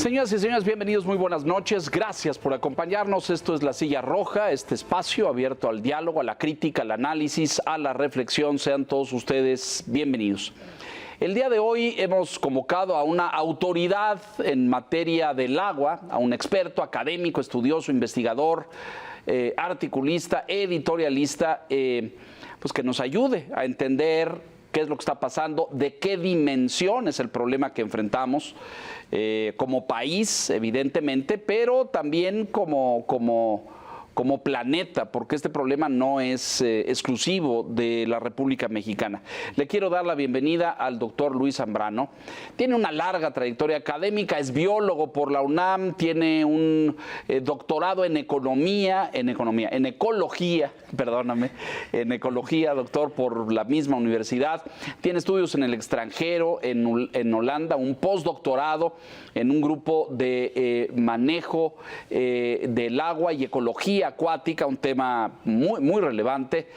Señoras y señores, bienvenidos, muy buenas noches. Gracias por acompañarnos. Esto es La Silla Roja, este espacio abierto al diálogo, a la crítica, al análisis, a la reflexión. Sean todos ustedes bienvenidos. El día de hoy hemos convocado a una autoridad en materia del agua, a un experto, académico, estudioso, investigador, articulista, editorialista, pues que nos ayude a entender qué es lo que está pasando, de qué dimensión es el problema que enfrentamos como país, evidentemente, pero también como planeta, porque este problema no es exclusivo de la República Mexicana. Le quiero dar la bienvenida al doctor Luis Zambrano. Tiene una larga trayectoria académica, es biólogo por la UNAM, tiene un doctorado en ecología, doctor, por la misma universidad. Tiene estudios en el extranjero, en Holanda, un postdoctorado en un grupo de manejo del agua y ecología acuática, un tema muy relevante.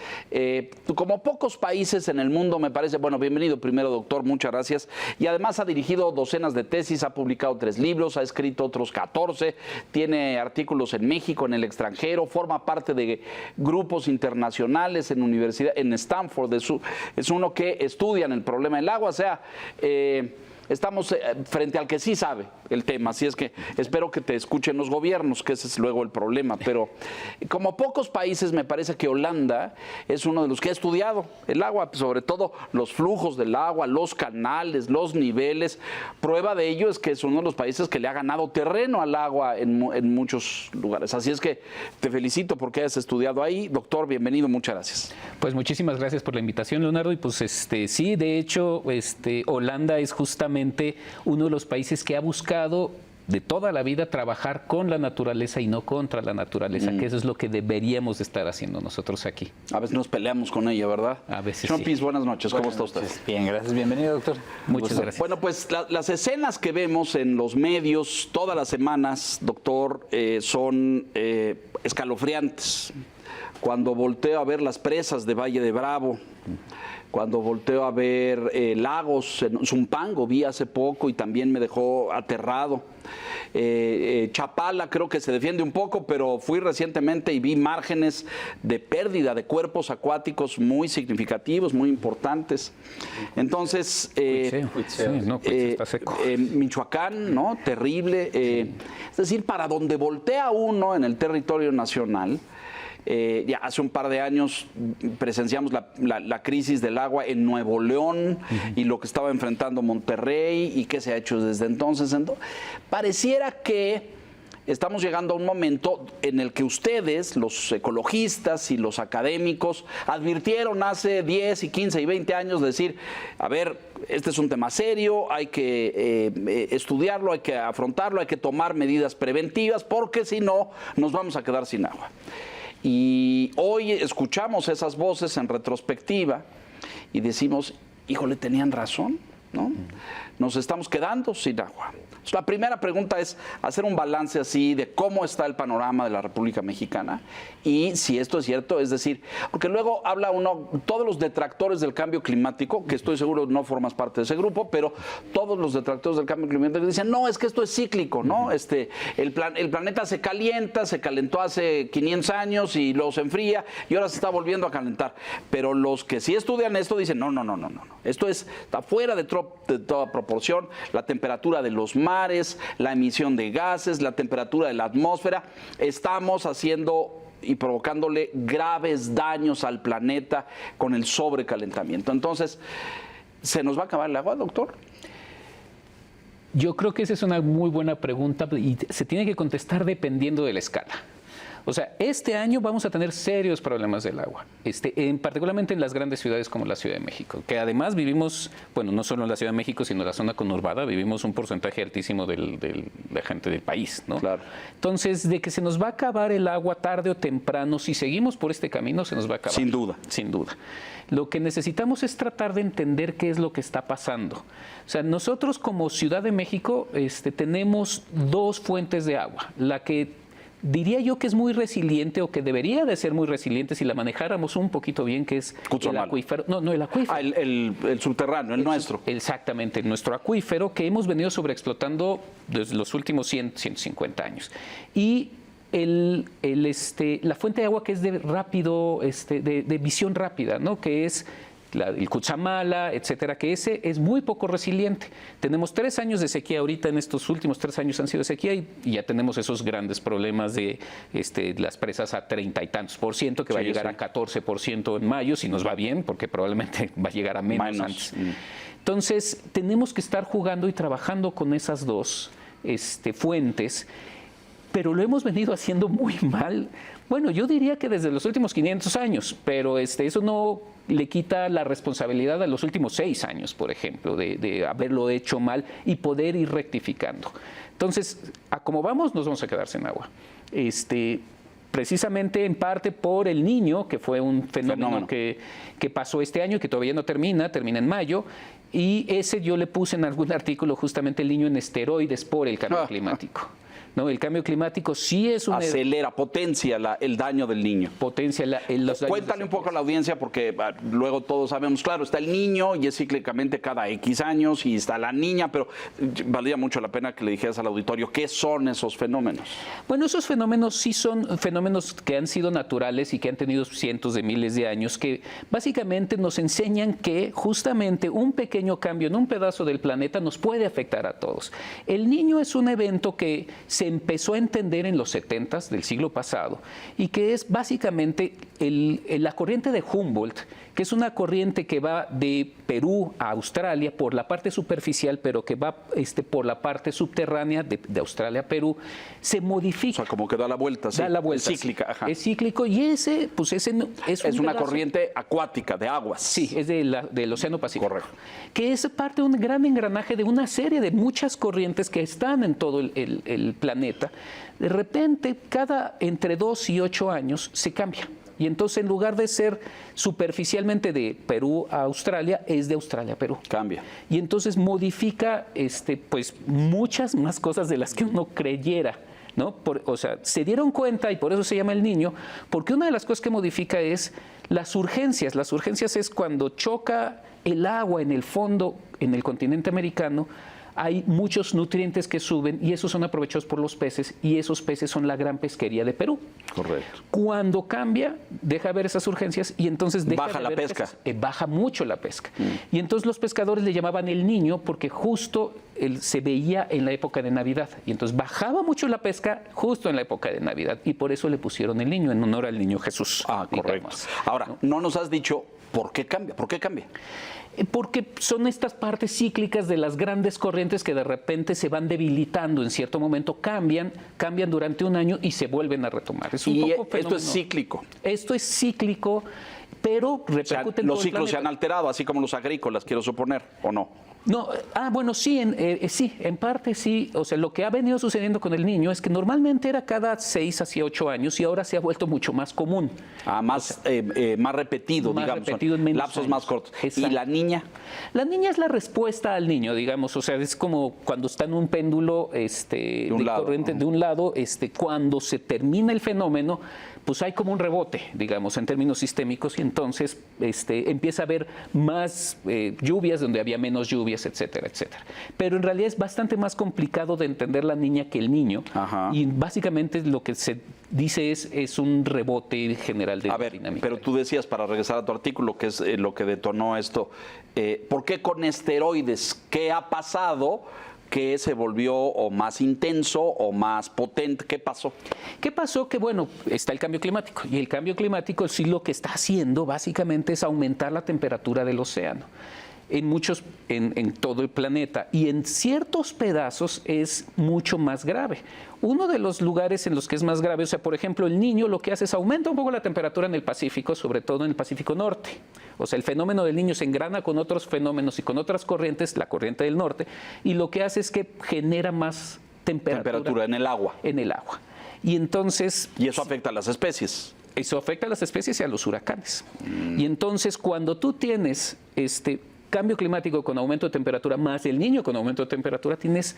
Como pocos países en el mundo, me parece. Bueno, bienvenido primero, doctor, muchas gracias. Y además ha dirigido docenas de tesis, ha publicado 3 libros, ha escrito otros 14, tiene artículos en México, en el extranjero, forma parte de grupos internacionales en universidad, en Stanford, es uno que estudian el problema del agua, o sea, estamos frente al que sí sabe el tema, así es que espero que te escuchen los gobiernos, que ese es luego el problema, pero como pocos países me parece que Holanda es uno de los que ha estudiado el agua, sobre todo los flujos del agua, los canales, los niveles. Prueba de ello es que es uno de los países que le ha ganado terreno al agua en muchos lugares, así es que te felicito porque hayas estudiado ahí. Doctor, bienvenido, muchas gracias. Pues muchísimas gracias por la invitación, Leonardo, y pues sí, de hecho, Holanda es justamente uno de los países que ha buscado de toda la vida trabajar con la naturaleza y no contra la naturaleza, que eso es lo que deberíamos de estar haciendo nosotros aquí. A veces nos peleamos con ella, ¿verdad? A veces Chompis, sí. buenas noches, ¿cómo está usted? Bien, gracias, bienvenido, doctor. Muchas gracias. Bueno, pues las escenas que vemos en los medios todas las semanas, doctor, son escalofriantes. Cuando volteo a ver las presas de Valle de Bravo, cuando volteo a ver lagos, en Zumpango vi hace poco y también me dejó aterrado. Chapala creo que se defiende un poco, pero fui recientemente y vi márgenes de pérdida de cuerpos acuáticos muy significativos, muy importantes. Entonces, está seco. Michoacán, ¿no? Terrible. Es decir, para donde voltea uno en el territorio nacional, ya hace un par de años presenciamos la crisis del agua en Nuevo León y lo que estaba enfrentando Monterrey y qué se ha hecho desde entonces. Pareciera que estamos llegando a un momento en el que ustedes, los ecologistas y los académicos, advirtieron hace 10 y 15 y 20 años decir, a ver, este es un tema serio, hay que estudiarlo, hay que afrontarlo, hay que tomar medidas preventivas, porque si no, nos vamos a quedar sin agua. Y hoy escuchamos esas voces en retrospectiva y decimos, híjole, tenían razón, ¿no? Nos estamos quedando sin agua. La primera pregunta es hacer un balance así de cómo está el panorama de la República Mexicana y si esto es cierto, es decir, porque luego habla uno, todos los detractores del cambio climático, que estoy seguro no formas parte de ese grupo, pero todos los detractores del cambio climático dicen, no, es que esto es cíclico, ¿no? El planeta se calienta, se calentó hace 500 años y luego se enfría y ahora se está volviendo a calentar. Pero los que sí estudian esto dicen, no, esto está fuera de toda proporción, la temperatura de los mares, la emisión de gases, la temperatura de la atmósfera, estamos haciendo y provocándole graves daños al planeta con el sobrecalentamiento. Entonces, ¿se nos va a acabar el agua, doctor? Yo creo que esa es una muy buena pregunta y se tiene que contestar dependiendo de la escala. O sea, este año vamos a tener serios problemas del agua, particularmente en las grandes ciudades como la Ciudad de México, que además vivimos, bueno, no solo en la Ciudad de México, sino en la zona conurbada, vivimos un porcentaje altísimo de la gente del país, ¿no? Claro. Entonces, de que se nos va a acabar el agua tarde o temprano, si seguimos por este camino, se nos va a acabar. Sin duda. Sin duda. Lo que necesitamos es tratar de entender qué es lo que está pasando. O sea, nosotros como Ciudad de México tenemos 2 fuentes de agua, la que diría yo que es muy resiliente o que debería de ser muy resiliente si la manejáramos un poquito bien, que es el acuífero. No, el acuífero. Ah, el subterráneo, el nuestro. Exactamente, nuestro acuífero que hemos venido sobreexplotando desde los últimos 150 años. Y la fuente de agua que es de rápido, de visión rápida, ¿no? Que es el Cuchamala, etcétera, que ese es muy poco resiliente. Tenemos 3 años de sequía ahorita, en estos últimos 3 años han sido de sequía y ya tenemos esos grandes problemas de las presas a 30 y tantos %, que va a llegar a 14% en mayo, si nos va bien, porque probablemente va a llegar a menos antes. Entonces, tenemos que estar jugando y trabajando con esas dos fuentes, pero lo hemos venido haciendo muy mal. Bueno, yo diría que desde los últimos 500 años, pero eso no le quita la responsabilidad a los últimos 6 años, por ejemplo, de haberlo hecho mal y poder ir rectificando. Entonces, a como vamos, nos vamos a quedar sin agua. Precisamente en parte por el Niño, que fue un fenómeno que pasó este año y que todavía no termina en mayo, y ese yo le puse en algún artículo justamente el Niño en esteroides por el cambio climático. ¿No? El cambio climático sí es un... Acelera, potencia el daño del Niño. Potencia los daños. Cuéntale un poco a la audiencia, porque luego todos sabemos, claro, está el niño y es cíclicamente cada X años y está la niña, pero valdría mucho la pena que le dijeras al auditorio qué son esos fenómenos. Bueno, esos fenómenos sí son fenómenos que han sido naturales y que han tenido cientos de miles de años, que básicamente nos enseñan que justamente un pequeño cambio en un pedazo del planeta nos puede afectar a todos. El Niño es un evento que se empezó a entender en los 70s del siglo pasado y que es básicamente la corriente de Humboldt, que es una corriente que va de Perú a Australia por la parte superficial, pero que va por la parte subterránea de Australia a Perú, se modifica. O sea, como que da la vuelta, sí. Da la vuelta, es cíclica, ajá. Es cíclico y ese es una corriente acuática, de aguas. Sí, es del Océano Pacífico. Correcto. Que es parte de un gran engranaje de una serie de muchas corrientes que están en todo el planeta. De repente, entre 2 y 8 años se cambia. Y entonces, en lugar de ser superficialmente de Perú a Australia, es de Australia a Perú. Cambia. Y entonces modifica pues muchas más cosas de las que uno creyera, ¿no? O sea, se dieron cuenta, y por eso se llama el Niño, porque una de las cosas que modifica es las urgencias. Las urgencias es cuando choca el agua en el fondo, en el continente americano, hay muchos nutrientes que suben y esos son aprovechados por los peces y esos peces son la gran pesquería de Perú. Correcto. Cuando cambia, deja de ver esas urgencias y entonces baja la pesca. Baja mucho la pesca. Y entonces los pescadores le llamaban el Niño porque justo se veía en la época de Navidad. Y entonces bajaba mucho la pesca justo en la época de Navidad y por eso le pusieron el Niño en honor al Niño Jesús. Ah, correcto. Digamos. Ahora, no nos has dicho por qué cambia. ¿Por qué cambia? Porque son estas partes cíclicas de las grandes corrientes que de repente se van debilitando en cierto momento, cambian durante un año y se vuelven a retomar. Es un poco esto es cíclico. Esto es cíclico, pero repercute en los ciclos se han alterado, así como los agrícolas, quiero suponer, ¿o no? No, bueno, sí, en parte sí. O sea, lo que ha venido sucediendo con el Niño es que normalmente era cada 6 hacia 8 años y ahora se ha vuelto mucho más común. Más repetido, más digamos. Repetido en menos lapsos años. Más cortos. Exacto. ¿Y la niña? La niña es la respuesta al Niño, digamos. O sea, es como cuando está en un péndulo de corriente de un lado, cuando se termina el fenómeno, pues hay como un rebote, digamos, en términos sistémicos, y entonces empieza a haber más lluvias donde había menos lluvias, etcétera, etcétera. Pero en realidad es bastante más complicado de entender la niña que el Niño. Ajá. Y básicamente lo que se dice es un rebote general de la dinámica. Pero tú decías, para regresar a tu artículo, que es lo que detonó esto, ¿por qué con esteroides? ¿Qué ha pasado que se volvió o más intenso o más potente? ¿Qué pasó? ¿Qué pasó? Que bueno, está el cambio climático. Y el cambio climático sí lo que está haciendo básicamente es aumentar la temperatura del océano. En todo el planeta, y en ciertos pedazos es mucho más grave. Uno de los lugares en los que es más grave, o sea, por ejemplo, el Niño lo que hace es aumenta un poco la temperatura en el Pacífico, sobre todo en el Pacífico Norte. O sea, el fenómeno del Niño se engrana con otros fenómenos y con otras corrientes, la corriente del norte, y lo que hace es que genera más temperatura en el agua. En el agua. Y entonces... Y eso afecta a las especies. Eso afecta a las especies y a los huracanes. Y entonces, cuando tú tienes cambio climático con aumento de temperatura más el Niño con aumento de temperatura, tienes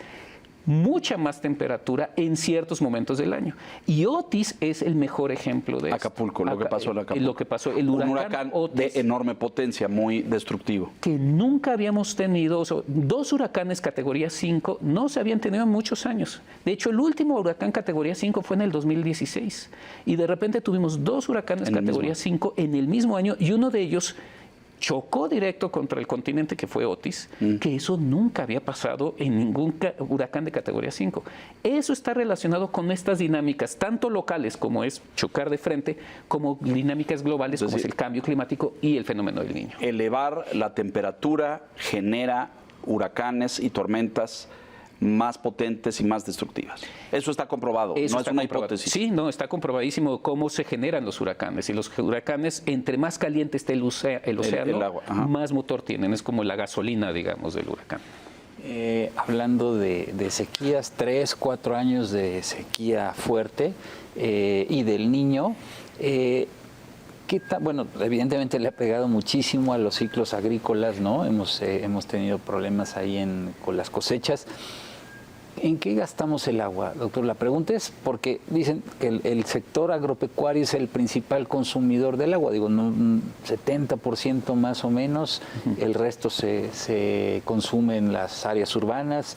mucha más temperatura en ciertos momentos del año. Y Otis es el mejor ejemplo de Acapulco, lo que pasó en Acapulco. Lo que pasó, el un huracán de Otis, enorme potencia, muy destructivo. que nunca habíamos tenido, o sea, 2 huracanes categoría 5 no se habían tenido en muchos años. De hecho, el último huracán categoría 5 fue en el 2016. Y de repente tuvimos 2 huracanes categoría 5 en el mismo año, y uno de ellos chocó directo contra el continente, que fue Otis, que eso nunca había pasado en ningún huracán de categoría 5. Eso está relacionado con estas dinámicas, tanto locales, como es chocar de frente, como dinámicas globales, como es el cambio climático y el fenómeno del Niño. Elevar la temperatura genera huracanes y tormentas más potentes y más destructivas. Eso está comprobado, Eso no está es una comprobado. hipótesis. Sí, no, está comprobadísimo cómo se generan los huracanes. Y los huracanes, entre más caliente esté el océano, el agua, más motor tienen. Es como la gasolina, digamos, del huracán. Hablando de sequías, 3, 4 años de sequía fuerte y del Niño, bueno, evidentemente le ha pegado muchísimo a los ciclos agrícolas, ¿no? Hemos tenido problemas ahí con las cosechas. ¿En qué gastamos el agua, doctor? La pregunta es porque dicen que el sector agropecuario es el principal consumidor del agua. Digo, 70% más o menos, el resto se consume en las áreas urbanas.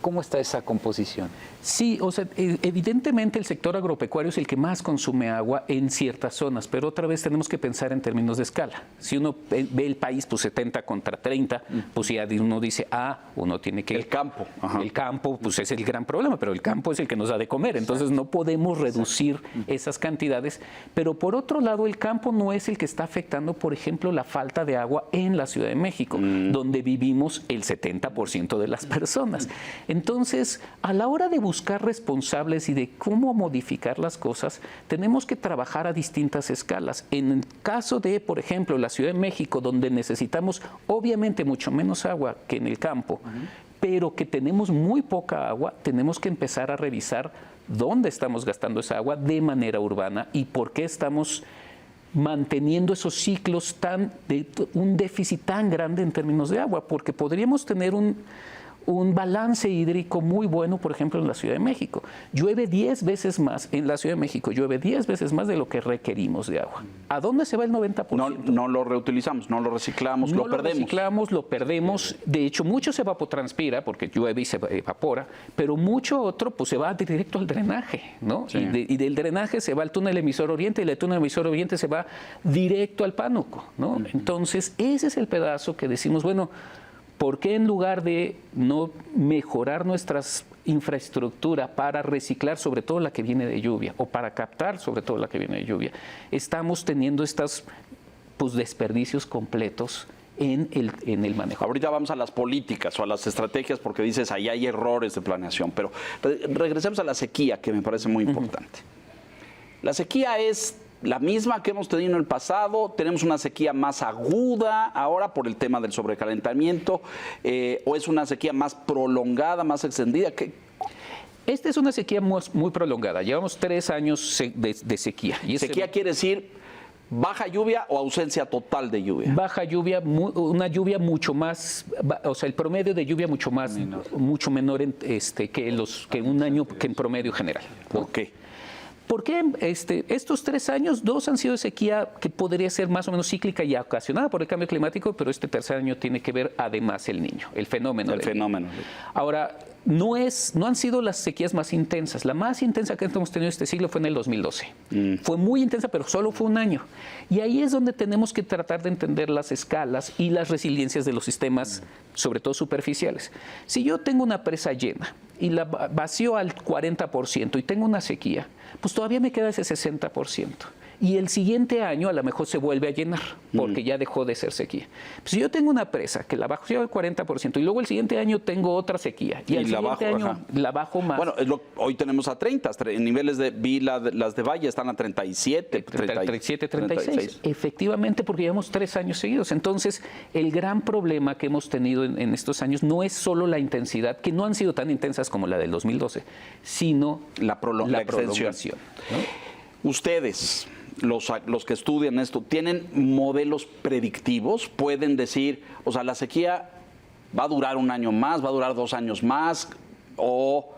¿Cómo está esa composición? Sí, o sea, evidentemente el sector agropecuario es el que más consume agua en ciertas zonas, pero otra vez tenemos que pensar en términos de escala. Si uno ve el país, pues 70 contra 30, pues ya uno dice, uno tiene que... El campo. El campo, pues es el gran problema, pero el campo es el que nos da de comer, entonces no podemos reducir esas cantidades. Pero por otro lado, el campo no es el que está afectando, por ejemplo, la falta de agua en la Ciudad de México, donde vivimos el 70% de las personas. Entonces, a la hora de buscar responsables y de cómo modificar las cosas, tenemos que trabajar a distintas escalas. En el caso de, por ejemplo, la Ciudad de México, donde necesitamos obviamente mucho menos agua que en el campo, pero que tenemos muy poca agua, tenemos que empezar a revisar dónde estamos gastando esa agua de manera urbana y por qué estamos manteniendo esos ciclos de un déficit tan grande en términos de agua, porque podríamos tener un balance hídrico muy bueno, por ejemplo, en la Ciudad de México. Llueve 10 veces más en la Ciudad de México, llueve 10 veces más de lo que requerimos de agua. ¿A dónde se va el 90%? No lo reutilizamos, no lo reciclamos, lo perdemos. Reciclamos, lo perdemos. De hecho, mucho se evapotranspira porque llueve y se evapora, pero mucho otro pues se va directo al drenaje, ¿no? Sí. Y del drenaje se va al túnel emisor oriente y del túnel emisor oriente se va directo al Pánuco, ¿no? Entonces, ese es el pedazo que decimos, bueno, ¿por qué en lugar de no mejorar nuestras infraestructura para reciclar sobre todo la que viene de lluvia o para captar sobre todo la que viene de lluvia, estamos teniendo estos desperdicios completos en el manejo? Ahorita vamos a las políticas o a las estrategias porque dices ahí hay errores de planeación, pero regresemos a la sequía, que me parece muy importante. La sequía es la misma que hemos tenido en el pasado, tenemos una sequía más aguda ahora por el tema del sobrecalentamiento, o es una sequía más prolongada, más extendida. Esta es una sequía muy prolongada, llevamos 3 años de sequía. Y sequía quiere decir baja lluvia o ausencia total de lluvia. Baja lluvia, una lluvia mucho más, o sea, el promedio de lluvia mucho menor que un año que en promedio general. Ok. ¿Por qué estos 3 años, 2 han sido de sequía que podría ser más o menos cíclica y ocasionada por el cambio climático, pero este tercer año tiene que ver además el Niño, el fenómeno. Ahora, no han sido las sequías más intensas. La más intensa que hemos tenido este siglo fue en el 2012. Fue muy intensa, pero solo fue un año. Y ahí es donde tenemos que tratar de entender las escalas y las resiliencias de los sistemas, sobre todo superficiales. Si yo tengo una presa llena y la vacío al 40% y tengo una sequía, pues todavía me queda ese 60%. Y el siguiente año a lo mejor se vuelve a llenar, porque ya dejó de ser sequía. Si yo tengo una presa que la bajo al 40% y luego el siguiente año tengo otra sequía y el siguiente año la bajo más. Bueno, hoy tenemos a 30, en niveles las de Valle están a 37, 36. Efectivamente, porque llevamos 3 años seguidos. Entonces, el gran problema que hemos tenido en estos años no es solo la intensidad, que no han sido tan intensas como la del 2012, sino la prolongación, ¿no? Ustedes, los que estudian esto, ¿tienen modelos predictivos? ¿Pueden decir, o sea, la sequía va a durar un año más, va a durar 2 años más? o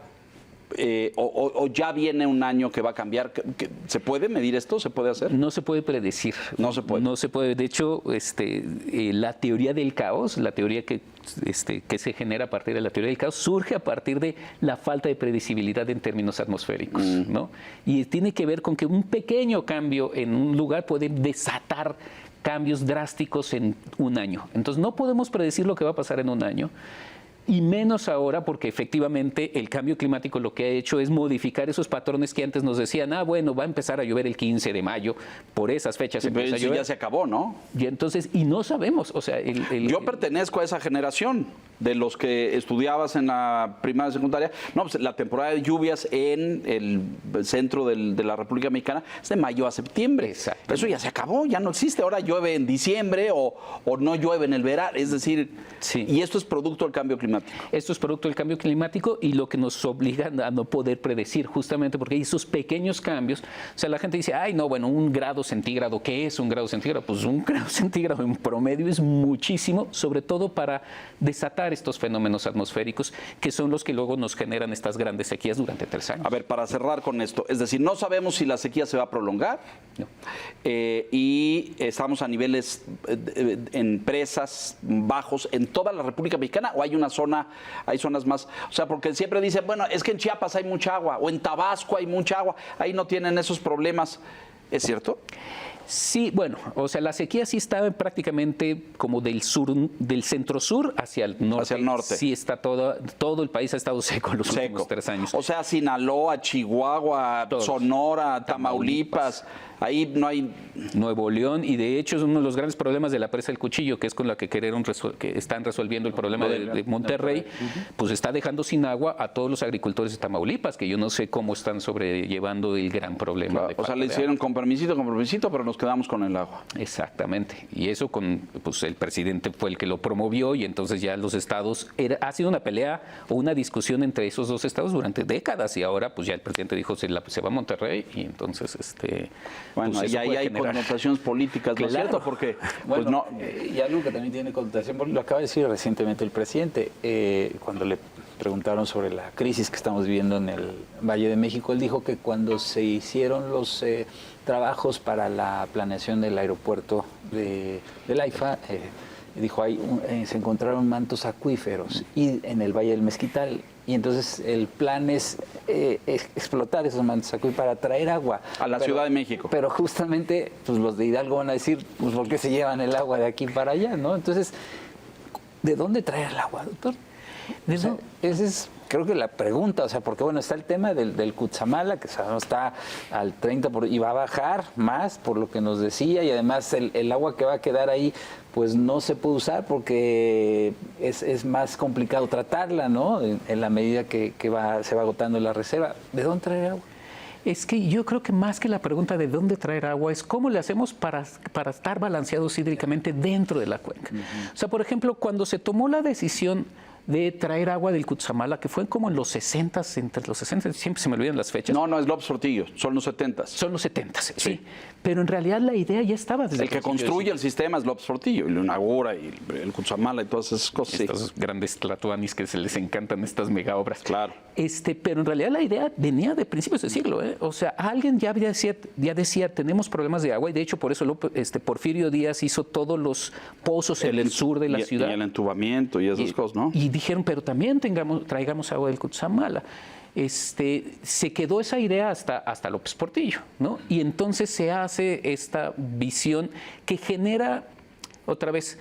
ya viene un año que va a cambiar. ¿Se puede medir esto? ¿Se puede hacer? No se puede predecir. No se puede. No se puede. De hecho, la teoría del caos, la teoría que se genera a partir de la teoría del caos, surge a partir de la falta de predecibilidad en términos atmosféricos, ¿no? Y tiene que ver con que un pequeño cambio en un lugar puede desatar cambios drásticos en un año. Entonces, no podemos predecir lo que va a pasar en un año. Y menos ahora porque efectivamente el cambio climático lo que ha hecho es modificar esos patrones que antes nos decían, bueno, va a empezar a llover el 15 de mayo, por esas fechas empieza a llover. Ya se acabó, ¿no? Y entonces, y no sabemos, o sea... Yo pertenezco a esa generación de los que estudiabas en la primaria y secundaria. No, pues la temporada de lluvias en el centro de la República Mexicana es de mayo a septiembre. Exacto. Eso ya se acabó, ya no existe. Ahora llueve en diciembre o no llueve en el verano. Es decir, sí. Y esto es producto del cambio climático. Esto es producto del cambio climático y lo que nos obliga a no poder predecir, justamente porque hay esos pequeños cambios. O sea, la gente dice, ay, no, bueno, 1 grado centígrado, ¿qué es 1 grado centígrado? Pues 1 grado centígrado en promedio es muchísimo, sobre todo para desatar estos fenómenos atmosféricos que son los que luego nos generan estas grandes sequías durante 3 años. A ver, para cerrar con esto, es decir, no sabemos si la sequía se va a prolongar No. Y estamos a niveles en presas bajos en toda la República Mexicana o hay zonas más, o sea, porque siempre dicen, bueno, es que en Chiapas hay mucha agua o en Tabasco hay mucha agua, ahí no tienen esos problemas, ¿es cierto? Sí, bueno, o sea, la sequía sí está prácticamente como del centro-sur hacia el norte. Hacia el norte. Sí está todo el país ha estado seco en los últimos 3 años. O sea, Sinaloa, Chihuahua, Todos. Sonora, Tamaulipas, ahí no hay... Nuevo León, y de hecho es uno de los grandes problemas de la presa del Cuchillo, que es con la que que están resolviendo el problema de Monterrey, pues está dejando sin agua a todos los agricultores de Tamaulipas, que yo no sé cómo están sobrellevando el gran problema. Claro, o sea, le hicieron con permisito, pero nos quedamos con el agua. Exactamente, y eso pues el presidente fue el que lo promovió y entonces ya los estados, ha sido una pelea o una discusión entre esos 2 estados durante décadas y ahora pues ya el presidente dijo se va a Monterrey y entonces bueno, pues y ahí hay connotaciones políticas, ¿no es cierto? Porque bueno, pues no... y algo que también tiene connotación, lo acaba de decir recientemente el presidente, cuando le preguntaron sobre la crisis que estamos viviendo en el Valle de México, él dijo que cuando se hicieron los trabajos para la planeación del aeropuerto del AIFA, dijo, se encontraron mantos acuíferos y en el Valle del Mezquital. Y entonces el plan es explotar esos mantos acuíferos para traer agua. A la Ciudad de México. Pero justamente pues los de Hidalgo van a decir, pues ¿por qué se llevan el agua de aquí para allá? ¿No? Entonces, ¿de dónde traer el agua, doctor? Esa es, creo que la pregunta, o sea, porque bueno, está el tema del Cutzamala, que sabemos está al 30% y va a bajar más por lo que nos decía, y además el agua que va a quedar ahí, pues no se puede usar porque es más complicado tratarla, ¿no? En la medida que se va agotando la reserva. ¿De dónde traer agua? Es que yo creo que más que la pregunta de dónde traer agua es cómo le hacemos para estar balanceados hídricamente dentro de la cuenca. O sea, por ejemplo, cuando se tomó la decisión de traer agua del Cutzamala, que fue como en los 60, entre los 60, siempre se me olvidan las fechas. No, es López Portillo, son los 70. Son los 70, sí. Pero en realidad la idea ya estaba desde el que construye el sistema es López Portillo, y lo inaugura, y el Cutzamala y todas esas cosas. Estos grandes tlatoanis que se les encantan estas mega obras. Claro. Pero en realidad la idea venía de principios de siglo, ¿eh? O sea, alguien ya decía, tenemos problemas de agua, y de hecho por eso Porfirio Díaz hizo todos los pozos en el sur de la ciudad. Y el entubamiento y esas cosas, ¿no? Y dijeron, pero también traigamos agua del Cutzamala. Se quedó esa idea hasta López Portillo, ¿no? Y entonces se hace esta visión que genera, otra vez,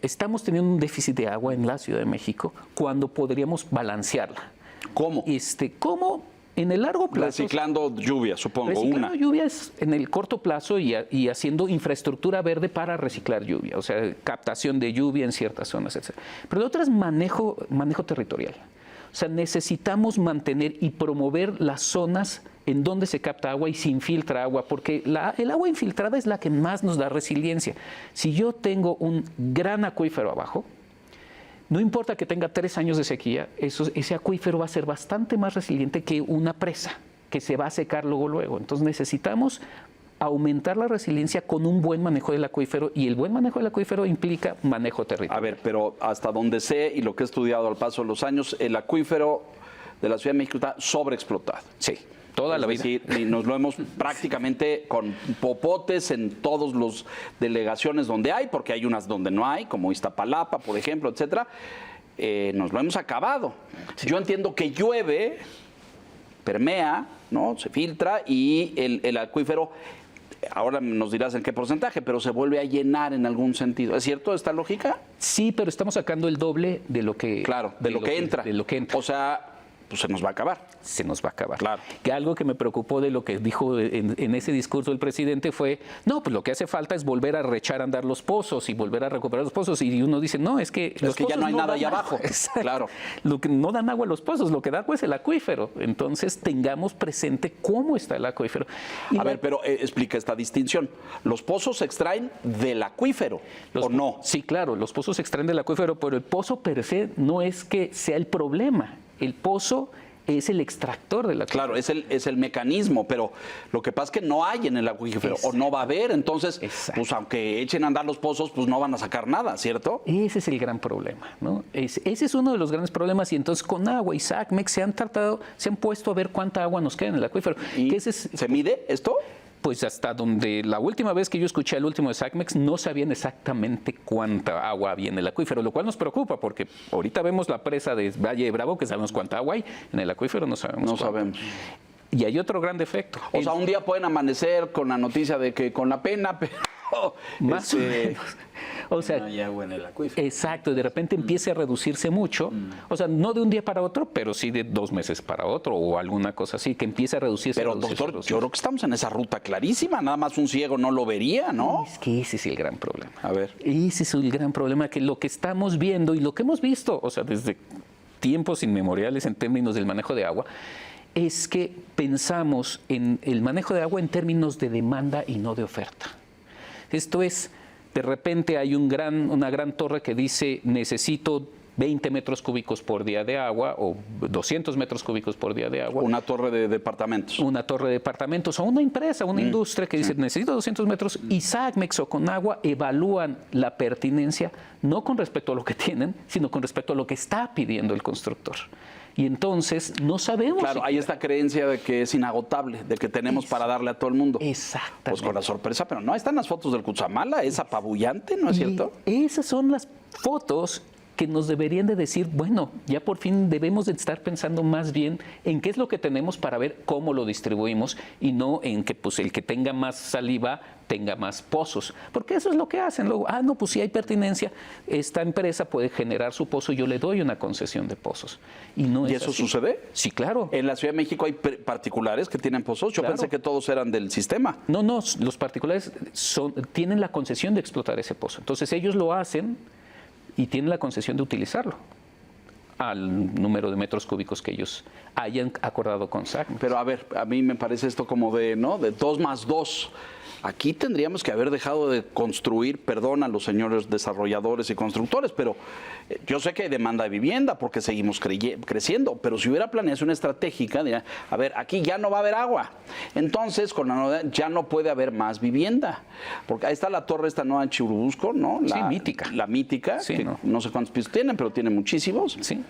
estamos teniendo un déficit de agua en la Ciudad de México cuando podríamos balancearla. ¿Cómo? ¿Cómo? En el largo plazo. Reciclando lluvia, supongo. Reciclando lluvias en el corto plazo y haciendo infraestructura verde para reciclar lluvia, o sea, captación de lluvia en ciertas zonas, etc. Pero la otra es manejo territorial. O sea, necesitamos mantener y promover las zonas en donde se capta agua y se infiltra agua, porque el agua infiltrada es la que más nos da resiliencia. Si yo tengo un gran acuífero abajo, no importa que tenga 3 años de sequía, ese acuífero va a ser bastante más resiliente que una presa, que se va a secar luego. Entonces necesitamos aumentar la resiliencia con un buen manejo del acuífero, y el buen manejo del acuífero implica manejo territorial. A ver, pero hasta donde sé y lo que he estudiado al paso de los años, el acuífero de la Ciudad de México está sobreexplotado. Sí, toda la vida. Es decir, y nos lo hemos prácticamente con popotes en todas las delegaciones donde hay, porque hay unas donde no hay, como Iztapalapa, por ejemplo, etcétera. Nos lo hemos acabado. Sí. Yo entiendo que llueve, permea, ¿no? Se filtra y el acuífero, ahora nos dirás en qué porcentaje, pero se vuelve a llenar en algún sentido. ¿Es cierto esta lógica? Sí, pero estamos sacando el doble de lo que... Claro, de lo que entra. De lo que entra. O sea, pues se nos va a acabar. Se nos va a acabar. Claro. Que algo que me preocupó de lo que dijo en ese discurso el presidente fue, no, pues lo que hace falta es volver a rechar a andar los pozos y volver a recuperar los pozos. Y uno dice, no, es que los pozos ya no hay nada allá abajo. Claro. Lo que no dan agua a los pozos, lo que da agua es el acuífero. Entonces tengamos presente cómo está el acuífero. A ver, pero explica esta distinción. ¿Los pozos se extraen del acuífero o no? Sí, claro, los pozos se extraen del acuífero, pero el pozo per se no es que sea el problema. El pozo es el extractor del acuífero. Claro, es el mecanismo, pero lo que pasa es que no hay en el acuífero. Exacto. O no va a haber, entonces, pues aunque echen a andar los pozos, pues no van a sacar nada, ¿cierto? Ese es el gran problema, ¿no? Ese es uno de los grandes problemas, y entonces con agua y SACMEX se han puesto a ver cuánta agua nos queda en el acuífero. ¿Y se mide esto? Pues hasta donde la última vez que yo escuché el último de SACMEX no sabían exactamente cuánta agua había en el acuífero, lo cual nos preocupa porque ahorita vemos la presa de Valle de Bravo, que sabemos cuánta agua hay, en el acuífero no sabemos. No sabemos. Y hay otro gran defecto. O sea, un día pueden amanecer con la noticia de que con la pena, pero... Más o menos. O sea, no hay agua en el acuífero. Exacto, de repente empiece a reducirse mucho, o sea, no de un día para otro, pero sí de 2 meses para otro o alguna cosa así, que empiece a reducirse. Pero doctor, yo creo que estamos en esa ruta clarísima, nada más un ciego no lo vería, ¿no? Es que ese es el gran problema. A ver. Ese es el gran problema, que lo que estamos viendo y lo que hemos visto, o sea, desde tiempos inmemoriales en términos del manejo de agua, es que pensamos en el manejo de agua en términos de demanda y no de oferta. Esto es, de repente hay una gran torre que dice necesito 20 metros cúbicos por día de agua o 200 metros cúbicos por día de agua. Una torre de departamentos. Una torre de departamentos o una empresa, una industria que dice necesito 200 metros y SACMEX o Conagua evalúan la pertinencia no con respecto a lo que tienen, sino con respecto a lo que está pidiendo el constructor. Y entonces no sabemos. Claro, hay esta creencia de que es inagotable, de que tenemos para darle a todo el mundo. Exactamente. Pues con la sorpresa, pero no, están las fotos del Cutzamala, es apabullante, ¿no es cierto? Esas son las fotos que nos deberían de decir, bueno, ya por fin debemos de estar pensando más bien en qué es lo que tenemos para ver cómo lo distribuimos y no en que pues el que tenga más saliva tenga más pozos, porque eso es lo que hacen. Luego, no, pues si hay pertinencia, esta empresa puede generar su pozo, yo le doy una concesión de pozos. ¿Y eso así sucede? Sí, claro. ¿En la Ciudad de México hay particulares que tienen pozos? Yo pensé que todos eran del sistema. No, los particulares tienen la concesión de explotar ese pozo. Entonces ellos lo hacen y tienen la concesión de utilizarlo al número de metros cúbicos que ellos hayan acordado con SACMEX. Pero a ver, a mí me parece esto como de 2 más 2. Aquí tendríamos que haber dejado de construir, perdón a los señores desarrolladores y constructores, pero yo sé que hay demanda de vivienda porque seguimos creciendo, pero si hubiera planeación estratégica, diría, a ver, aquí ya no va a haber agua, entonces con la novedad ya no puede haber más vivienda, porque ahí está la torre esta nueva en Churubusco, ¿no? Sí, mítica. La mítica, sí, que no sé cuántos pisos tienen, pero tiene muchísimos. Sí.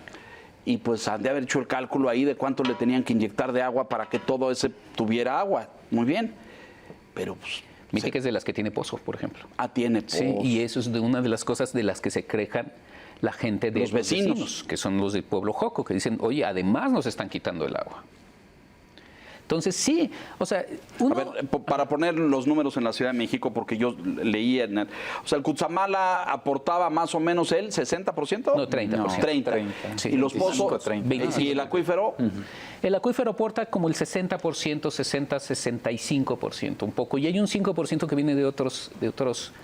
Y pues han de haber hecho el cálculo ahí de cuánto le tenían que inyectar de agua para que todo ese tuviera agua. Muy bien. Pero pues... Mítica es de las que tiene pozo, por ejemplo. Tiene pozo. Sí, y eso es una de las cosas de las que se quejan la gente de los vecinos, que son los del pueblo Joco, que dicen, oye, además nos están quitando el agua. Entonces, sí, o sea... A ver, para poner los números en la Ciudad de México, porque yo leía... O sea, el Cutzamala aportaba más o menos el 60%. No, 30%. No, 30. Sí, y los pozos... 25, ¿Y el acuífero? El acuífero aporta como el 60%, 65%, un poco. Y hay un 5% que viene de otros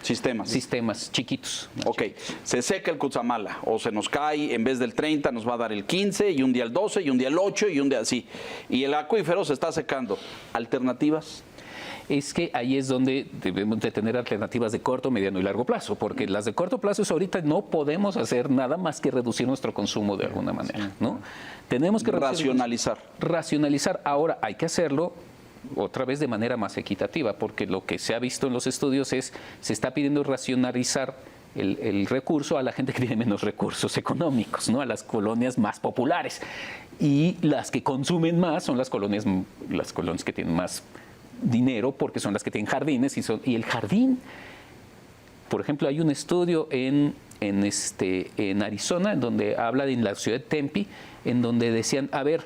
sistemas chiquitos. Ok, se seca el Cutzamala, o se nos cae, en vez del 30 nos va a dar el 15, y un día el 12, y un día el 8, y un día así. Y el acuífero se está secando. ¿Alternativas? Es que ahí es donde debemos de tener alternativas de corto, mediano y largo plazo, porque las de corto plazo es ahorita no podemos hacer nada más que reducir nuestro consumo de alguna manera, ¿no? Tenemos que racionalizar. Racionalizar. Ahora hay que hacerlo otra vez de manera más equitativa, porque lo que se ha visto en los estudios es, se está pidiendo racionalizar el recurso a la gente que tiene menos recursos económicos, ¿no? A las colonias más populares. Y las que consumen más son las colonias que tienen más dinero, porque son las que tienen jardines, y el jardín, por ejemplo, hay un estudio en Arizona, en donde habla de la ciudad de Tempe, en donde decían, a ver,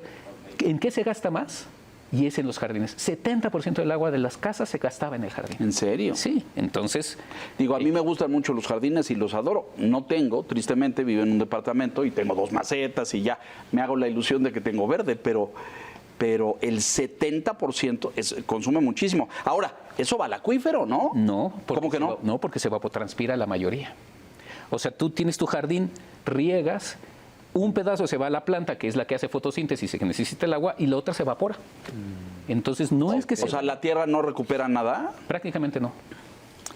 ¿en qué se gasta más? Y es en los jardines. 70% del agua de las casas se gastaba en el jardín. ¿En serio? Sí, entonces... Digo, a mí me gustan mucho los jardines y los adoro. No tengo, tristemente, vivo en un departamento y tengo 2 macetas y ya me hago la ilusión de que tengo verde, pero el 70% consume muchísimo. Ahora, ¿eso va al acuífero, no? No. ¿Cómo que no? No, porque se evapotranspira la mayoría. O sea, tú tienes tu jardín, riegas, un pedazo se va a la planta, que es la que hace fotosíntesis y que necesita el agua, y la otra se evapora. Entonces, no es que O sea, ¿la tierra no recupera nada? Prácticamente no.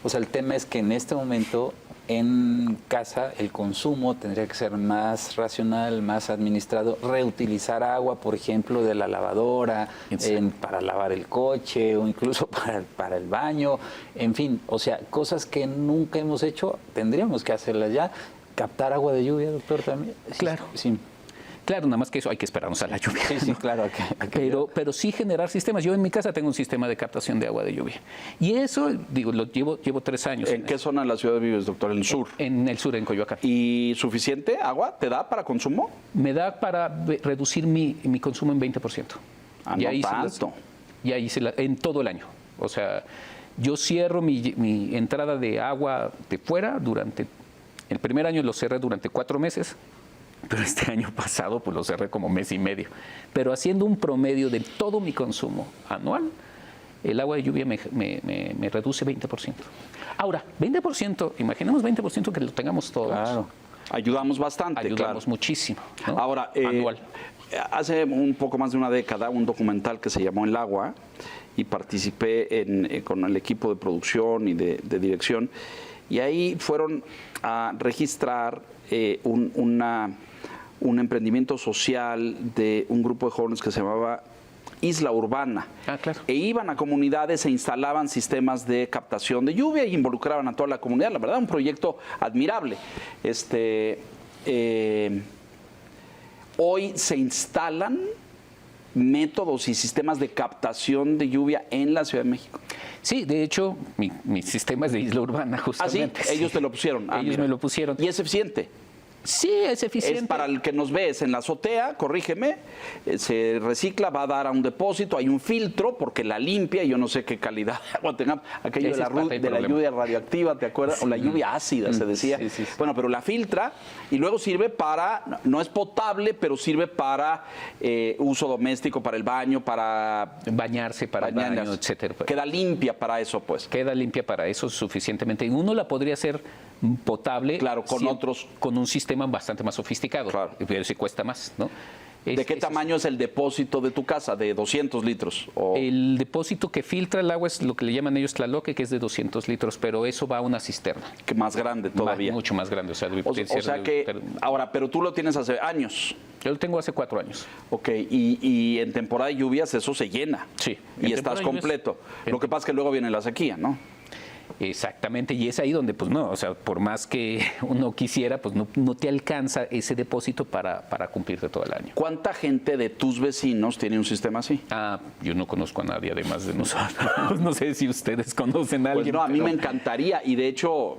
O sea, el tema es que en este momento en casa el consumo tendría que ser más racional, más administrado, reutilizar agua, por ejemplo, de la lavadora, para lavar el coche o incluso para el baño, en fin, o sea, cosas que nunca hemos hecho, tendríamos que hacerlas ya. Captar agua de lluvia, doctor, también. Claro. Sí. Claro, nada más que eso hay que esperarnos a la lluvia. Sí, claro. Pero sí generar sistemas. Yo en mi casa tengo un sistema de captación de agua de lluvia. Y eso, digo, lo llevo 3 años. ¿En qué zona de la ciudad vives, doctor? ¿En el sur? En el sur, en Coyoacán. ¿Y suficiente agua te da para consumo? Me da para reducir mi consumo en 20%. No tanto. Ya hice en todo el año. O sea, yo cierro mi entrada de agua de fuera el primer año lo cerré durante 4 meses, pero este año pasado pues lo cerré como 1 mes y medio. Pero haciendo un promedio de todo mi consumo anual, el agua de lluvia me reduce 20%. Ahora, 20%, imaginemos 20% que lo tengamos todos. Claro. Ayudamos bastante, Ayudamos muchísimo, ¿no? Ahora, anual. Hace un poco más de una década, un documental que se llamó El Agua, y participé con el equipo de producción y de dirección, y ahí fueron a registrar un emprendimiento social de un grupo de jóvenes que se llamaba Isla Urbana. Claro. E iban a comunidades e instalaban sistemas de captación de lluvia y involucraban a toda la comunidad. La verdad, un proyecto admirable. Hoy se instalan métodos y sistemas de captación de lluvia en la Ciudad de México. Sí, de hecho, mi sistema es de Isla Urbana, justamente. ¿Ah, sí? Ellos te lo pusieron. Ellos me lo pusieron. ¿Y es eficiente? Sí, es eficiente. Es para el que nos ves en la azotea, corrígeme, se recicla, va a dar a un depósito, hay un filtro porque la limpia, yo no sé qué calidad de agua tengamos, aquello de la lluvia radioactiva, ¿te acuerdas? O la lluvia ácida, se decía. Sí. Bueno, pero la filtra y luego sirve para, no es potable, pero sirve para uso doméstico, para el baño, para bañarse, para el baño, etcétera. Queda limpia para eso, pues. Queda limpia para eso suficientemente. Y uno la podría hacer potable, claro, con un sistema bastante más sofisticado, claro. Pero sí cuesta más, ¿no? ¿De qué tamaño es el depósito de tu casa? ¿De 200 litros? El depósito que filtra el agua es lo que le llaman ellos tlaloque, que es de 200 litros, pero eso va a una cisterna. Que más grande todavía. Mucho más grande. Ahora, pero tú lo tienes hace años. Yo lo tengo hace 4 años. Ok, y en temporada de lluvias eso se llena. Sí. Y estás completo. Lo que pasa es que luego viene la sequía, ¿no? Exactamente, y es ahí donde, pues no, o sea, por más que uno quisiera, pues no te alcanza ese depósito para cumplirte todo el año. ¿Cuánta gente de tus vecinos tiene un sistema así? Yo no conozco a nadie además de nosotros. No sé si ustedes conocen a alguien. Pues no, a mí me encantaría, y de hecho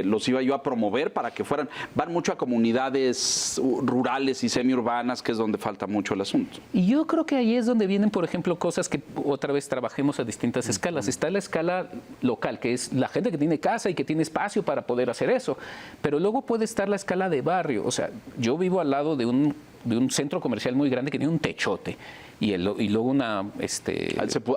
los iba yo a promover para que fueran. Van mucho a comunidades rurales y semiurbanas, que es donde falta mucho el asunto. Y yo creo que ahí es donde vienen, por ejemplo, cosas que otra vez trabajemos a distintas escalas. Está la escala local, que es la gente que tiene casa y que tiene espacio para poder hacer eso. Pero luego puede estar la escala de barrio. O sea, yo vivo al lado de un centro comercial muy grande que tiene un techote y luego una...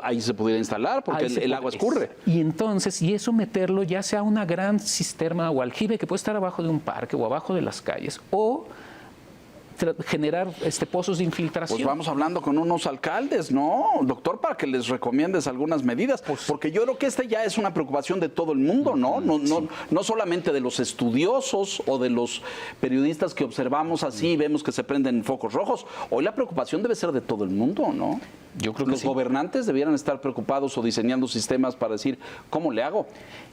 Ahí se pudiera instalar porque el agua escurre. Y entonces, y eso meterlo ya sea una gran cisterna o aljibe que puede estar abajo de un parque o abajo de las calles, o generar pozos de infiltración. Pues vamos hablando con unos alcaldes, ¿no, doctor? Para que les recomiendes algunas medidas, porque yo creo que ya es una preocupación de todo el mundo, ¿no? No solamente de los estudiosos o de los periodistas que observamos así y vemos que se prenden focos rojos. Hoy la preocupación debe ser de todo el mundo, ¿no? Yo creo que Los sí. gobernantes debieran estar preocupados o diseñando sistemas para decir, ¿cómo le hago?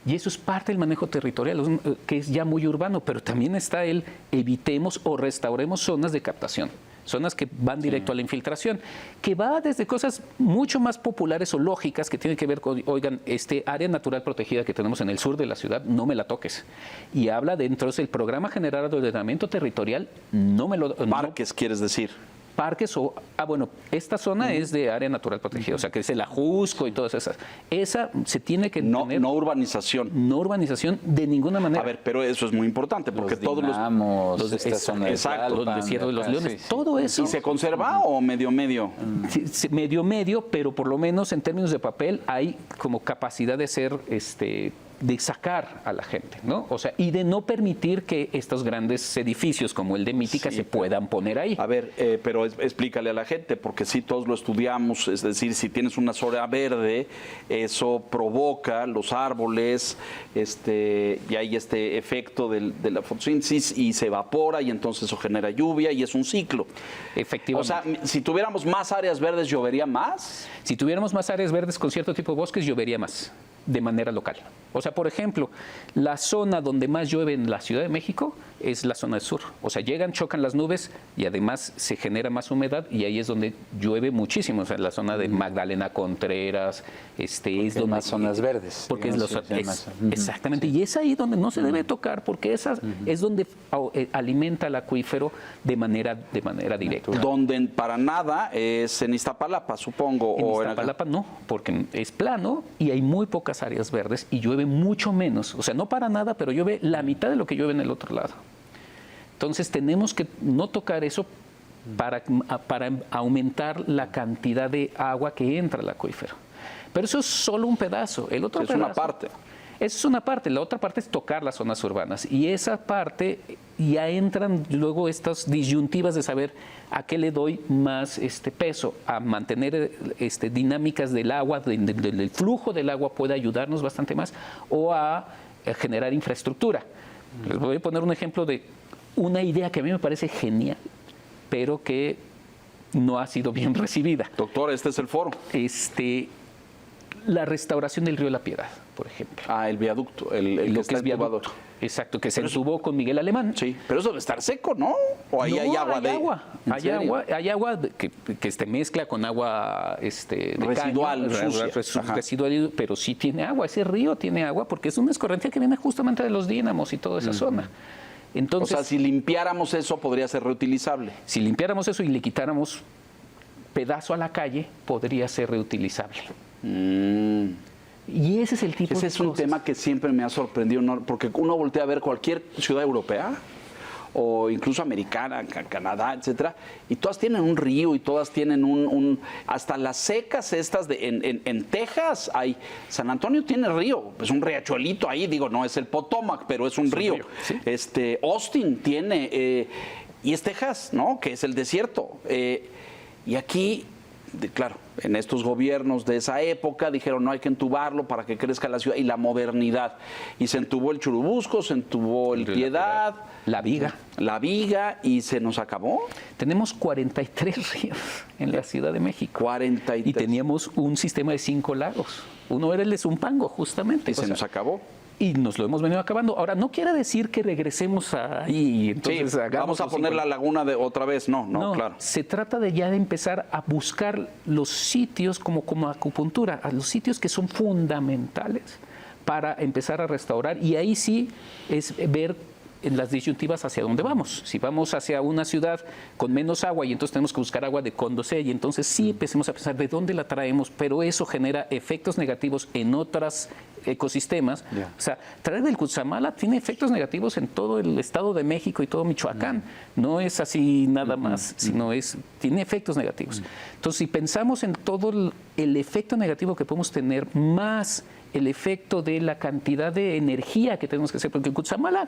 Y eso es parte del manejo territorial, que es ya muy urbano, pero también está el evitemos o restauremos zonas de captación. Zonas que van directo a la infiltración, que va desde cosas mucho más populares o lógicas que tienen que ver con, oigan, área natural protegida que tenemos en el sur de la ciudad, no me la toques. Y habla dentro del programa general de ordenamiento territorial, no me lo... Parques, quieres decir. Parques o, bueno, esta zona es de área natural protegida, o sea, que es el Ajusco y todas esas. Esa se tiene que tener... No urbanización. No urbanización de ninguna manera. A ver, pero eso es muy importante, porque todos los esta zona de exacto, Tlalpan, los desiertos de los Leones, sí. todo eso... ¿Y se conserva o medio? Sí, medio, pero por lo menos en términos de papel hay como capacidad de ser, de sacar a la gente, ¿no? O sea, y de no permitir que estos grandes edificios como el de Mítica se puedan poner ahí. A ver, pero explícale a la gente, porque si todos lo estudiamos, es decir, si tienes una zona verde, eso provoca los árboles, y hay este efecto de la fotosíntesis y se evapora y entonces eso genera lluvia y es un ciclo. Efectivamente. O sea, si tuviéramos más áreas verdes, ¿llovería más? Si tuviéramos más áreas verdes con cierto tipo de bosques, llovería más de manera local. O sea, por ejemplo, la zona donde más llueve en la Ciudad de México es la zona del sur. O sea, llegan, chocan las nubes y además se genera más humedad y ahí es donde llueve muchísimo. O sea, la zona de Magdalena Contreras, es donde más zonas verdes. porque es digamos, exactamente, y es ahí donde no se debe tocar porque esa es donde alimenta el acuífero de manera directa. Donde para nada es en Iztapalapa, supongo. En o Iztapalapa no, porque es plano y hay muy pocas áreas verdes y llueve mucho menos. O sea, no para nada, pero llueve la mitad de lo que llueve en el otro lado. Entonces tenemos que no tocar eso para aumentar la cantidad de agua que entra al acuífero. Pero eso es solo un pedazo. El otro es pedazo, una parte. Esa es una parte. La otra parte es tocar las zonas urbanas. Y esa parte ya entran luego estas disyuntivas de saber a qué le doy más peso. A mantener dinámicas del agua, del flujo del agua puede ayudarnos bastante más, o a generar infraestructura. Les voy a poner un ejemplo de una idea que a mí me parece genial, pero que no ha sido bien recibida. Doctor, este es el foro. La restauración del río La Piedad, por ejemplo. Ah, el viaducto, el Lo que que está es viaducto. entubado. Exacto, que se entubó con Miguel Alemán. Sí, pero eso debe estar seco, ¿no? O ahí hay agua hay de... agua. ¿En Hay serio? agua, que mezcla con agua de Residual, caño, sucia. Ajá. residual, pero sí tiene agua. Ese río tiene agua porque es una escorrentía que viene justamente de los dínamos y toda esa zona. Entonces, O sea, si limpiáramos eso, podría ser reutilizable. si limpiáramos eso y le quitáramos pedazo a la calle, podría ser reutilizable. Y ese es el tipo Ese de es un cosas. tema que siempre me ha sorprendido, ¿no? Porque uno voltea a ver cualquier ciudad europea o incluso americana, Canadá, etcétera, y todas tienen un río y todas tienen hasta las secas estas en Texas hay. San Antonio tiene río, es un riachuelito ahí, digo, no es el Potomac, pero es un río. ¿sí? Austin tiene, y es Texas, ¿no? Que es el desierto. Y aquí, claro, en estos gobiernos de esa época dijeron no hay que entubarlo para que crezca la ciudad y la modernidad. Y se entubó el Churubusco, se entubó el Piedad, La Viga. la Viga y se nos acabó. Tenemos 43 ríos en la Ciudad de México. 43. Y teníamos un sistema de 5 lagos. Uno era el de Zumpango, justamente. Y se nos acabó. Y nos lo hemos venido acabando. Ahora, no quiere decir que regresemos ahí y entonces Sí, hagamos vamos a los poner 50. la laguna de otra vez. No, claro. Se trata de ya de empezar a buscar los sitios como acupuntura, a los sitios que son fundamentales para empezar a restaurar. Y ahí sí es ver en las disyuntivas hacia dónde vamos. Si vamos hacia una ciudad con menos agua y entonces tenemos que buscar agua de Condorcet y entonces sí empecemos a pensar de dónde la traemos, pero eso genera efectos negativos en otros ecosistemas. O sea, traer del Cutzamala tiene efectos negativos en todo el Estado de México y todo Michoacán. No es así nada más, sino tiene efectos negativos. Entonces, si pensamos en todo el efecto negativo que podemos tener, más el efecto de la cantidad de energía que tenemos que hacer, porque en Cutzamala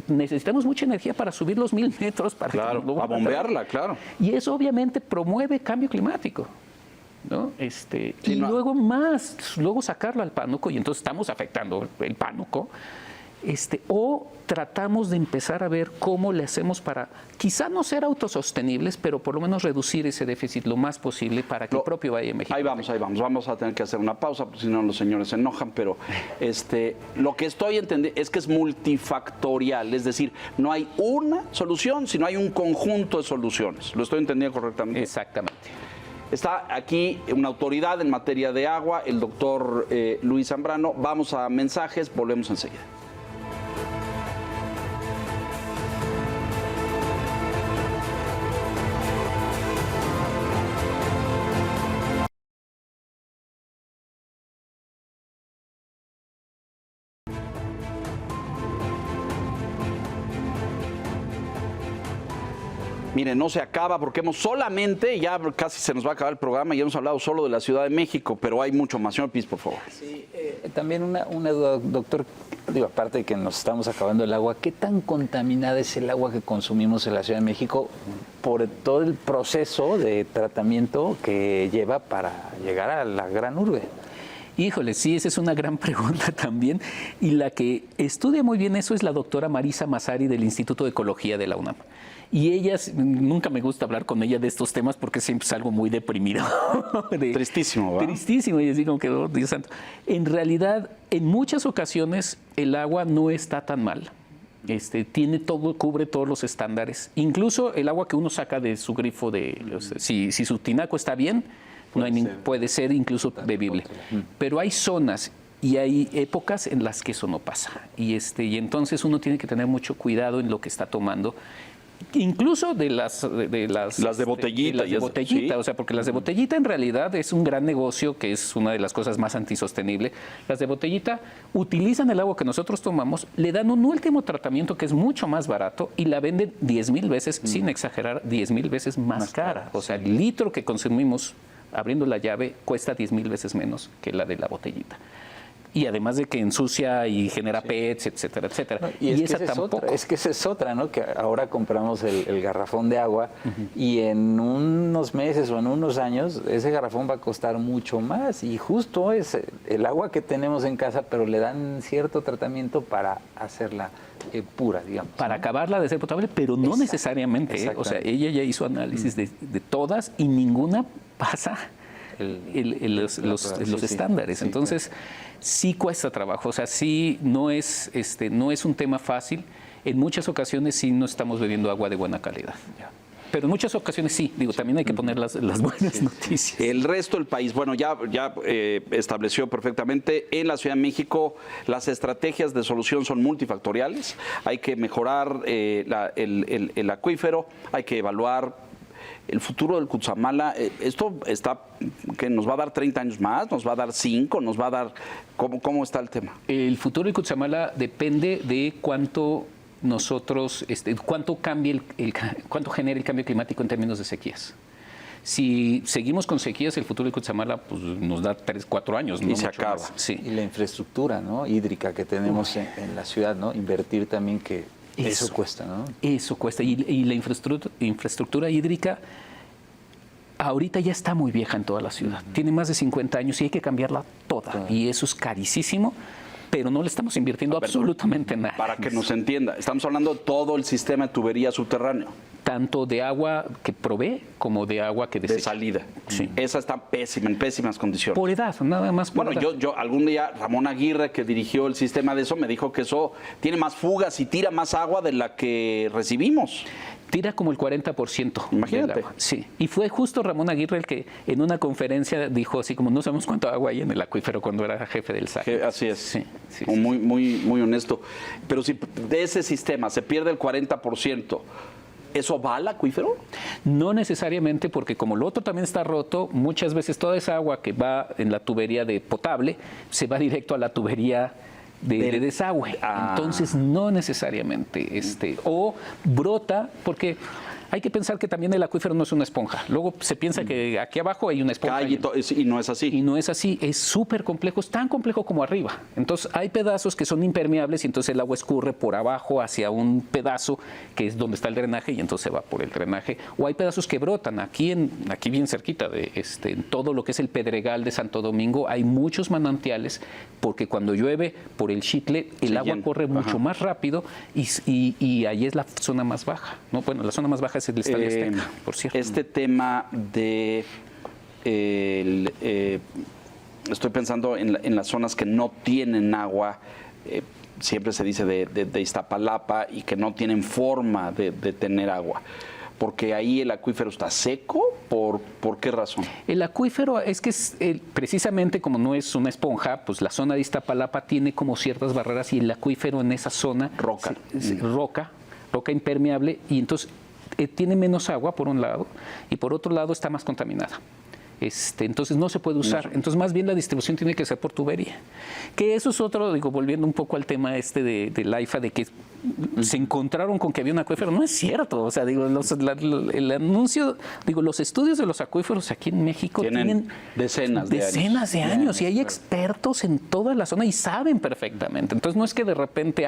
necesitamos mucha energía para subir los 1000 metros, para Claro, a bombearla, claro. y eso obviamente promueve cambio climático, ¿no? Luego sacarlo al Pánuco, y entonces estamos afectando el Pánuco, O tratamos de empezar a ver cómo le hacemos para, quizá no ser autosostenibles, pero por lo menos reducir ese déficit lo más posible para que el propio Valle de México. Ahí vamos. Vamos a tener que hacer una pausa, porque si no los señores se enojan, pero lo que estoy entendiendo es que es multifactorial, es decir, no hay una solución, sino hay un conjunto de soluciones. ¿Lo estoy entendiendo correctamente? Exactamente. Está aquí una autoridad en materia de agua, el doctor Luis Zambrano. Vamos a mensajes, volvemos enseguida. Miren, no se acaba porque ya casi se nos va a acabar el programa y hemos hablado solo de la Ciudad de México, pero hay mucho más. Señor Piz, por favor. Sí, también una duda, doctor, aparte de que nos estamos acabando el agua, ¿qué tan contaminada es el agua que consumimos en la Ciudad de México por todo el proceso de tratamiento que lleva para llegar a la gran urbe? Híjole, sí, esa es una gran pregunta también. Y la que estudia muy bien eso es la doctora Marisa Massari del Instituto de Ecología de la UNAM. Y nunca me gusta hablar con ella de estos temas porque siempre salgo muy deprimido. Tristísimo, ¿verdad? Tristísimo, y así como que, oh, Dios santo. En realidad, en muchas ocasiones, el agua no está tan mal. Cubre todos los estándares. Incluso el agua que uno saca de su grifo, si su tinaco está bien, puede ser incluso bebible. Pero hay zonas y hay épocas en las que eso no pasa. Y entonces uno tiene que tener mucho cuidado en lo que está tomando. Incluso de las de botellita. ¿Sí? O sea, porque las de botellita en realidad es un gran negocio que es una de las cosas más antisostenibles. Las de botellita utilizan el agua que nosotros tomamos, le dan un último tratamiento que es mucho más barato y la venden 10,000 veces, sin exagerar, 10,000 veces más cara. O sea, el litro que consumimos abriendo la llave cuesta 10,000 veces menos que la de la botellita. Y además de que ensucia y genera pets, etcétera, etcétera. No, y esa tampoco. Es que esa es otra, ¿no? Que ahora compramos el garrafón de agua y en unos meses o en unos años ese garrafón va a costar mucho más. Y justo es el agua que tenemos en casa, pero le dan cierto tratamiento para hacerla pura, digamos. Para acabarla de ser potable, pero no necesariamente. O sea, ella ya hizo análisis de todas y ninguna pasa los estándares. Entonces, sí cuesta trabajo. O sea, sí no es un tema fácil. En muchas ocasiones sí no estamos bebiendo agua de buena calidad. Pero en muchas ocasiones sí, también hay que poner las buenas noticias. El resto del país, bueno, ya estableció perfectamente, en la Ciudad de México las estrategias de solución son multifactoriales. Hay que mejorar el acuífero, hay que evaluar el futuro del Cutzamala. Esto que nos va a dar 30 años más, nos va a dar 5, nos va a dar, ¿cómo está el tema? El futuro del Cutzamala depende de cuánto cuánto cambie cuánto genere el cambio climático en términos de sequías. Si seguimos con sequías, el futuro de Cutzamala pues, nos da 3, 4 años. Y se acaba. Sí. Y la infraestructura, ¿no?, hídrica que tenemos en la ciudad, ¿no? Invertir también, que eso cuesta, ¿no? Eso cuesta. Y la infraestructura hídrica ahorita ya está muy vieja en toda la ciudad. Tiene más de 50 años y hay que cambiarla toda. Y eso es carísimo. Pero no le estamos invirtiendo absolutamente nada. Para que nos entienda, estamos hablando de todo el sistema de tubería subterráneo. Tanto de agua que provee como de agua que desecha. De salida. Sí. Esa está pésima, en pésimas condiciones. Por edad, nada más por edad. Yo algún día, Ramón Aguirre, que dirigió el sistema de eso, me dijo que eso tiene más fugas y tira más agua de la que recibimos. Tira como el 40%. Imagínate. Del agua. Sí. Y fue justo Ramón Aguirre el que en una conferencia dijo así como no sabemos cuánto agua hay en el acuífero cuando era jefe del SAC. Así es. Sí. Muy, muy, muy honesto. Pero si de ese sistema se pierde el 40%, ¿eso va al acuífero? No necesariamente, porque como lo otro también está roto, muchas veces toda esa agua que va en la tubería de potable se va directo a la tubería de desagüe. Entonces no necesariamente o brota, porque hay que pensar que también el acuífero no es una esponja. Luego se piensa que aquí abajo hay una esponja. Y no es así. Y no es así, es súper complejo, es tan complejo como arriba. Entonces hay pedazos que son impermeables y entonces el agua escurre por abajo hacia un pedazo que es donde está el drenaje y entonces se va por el drenaje. O hay pedazos que brotan. Aquí bien cerquita de en todo lo que es el Pedregal de Santo Domingo hay muchos manantiales porque cuando llueve por el Xitle el agua corre mucho más rápido y ahí es la zona más baja, ¿no? Bueno, la zona más baja es el Estadio Azteca, por cierto. Este tema de estoy pensando en las zonas que no tienen agua, siempre se dice de Iztapalapa y que no tienen forma de tener agua. Porque ahí el acuífero está seco, ¿por qué razón? El acuífero es que precisamente como no es una esponja, pues la zona de Iztapalapa tiene como ciertas barreras y el acuífero en esa zona roca impermeable y entonces tiene menos agua por un lado y por otro lado está más contaminada. Entonces no se puede usar. Entonces más bien la distribución tiene que ser por tubería. Que eso es otro, volviendo un poco al tema del AIFA, de que se encontraron con que había un acuífero. No es cierto. O sea, el anuncio, los estudios de los acuíferos aquí en México tienen decenas de años y hay expertos en toda la zona y saben perfectamente. Entonces no es que de repente,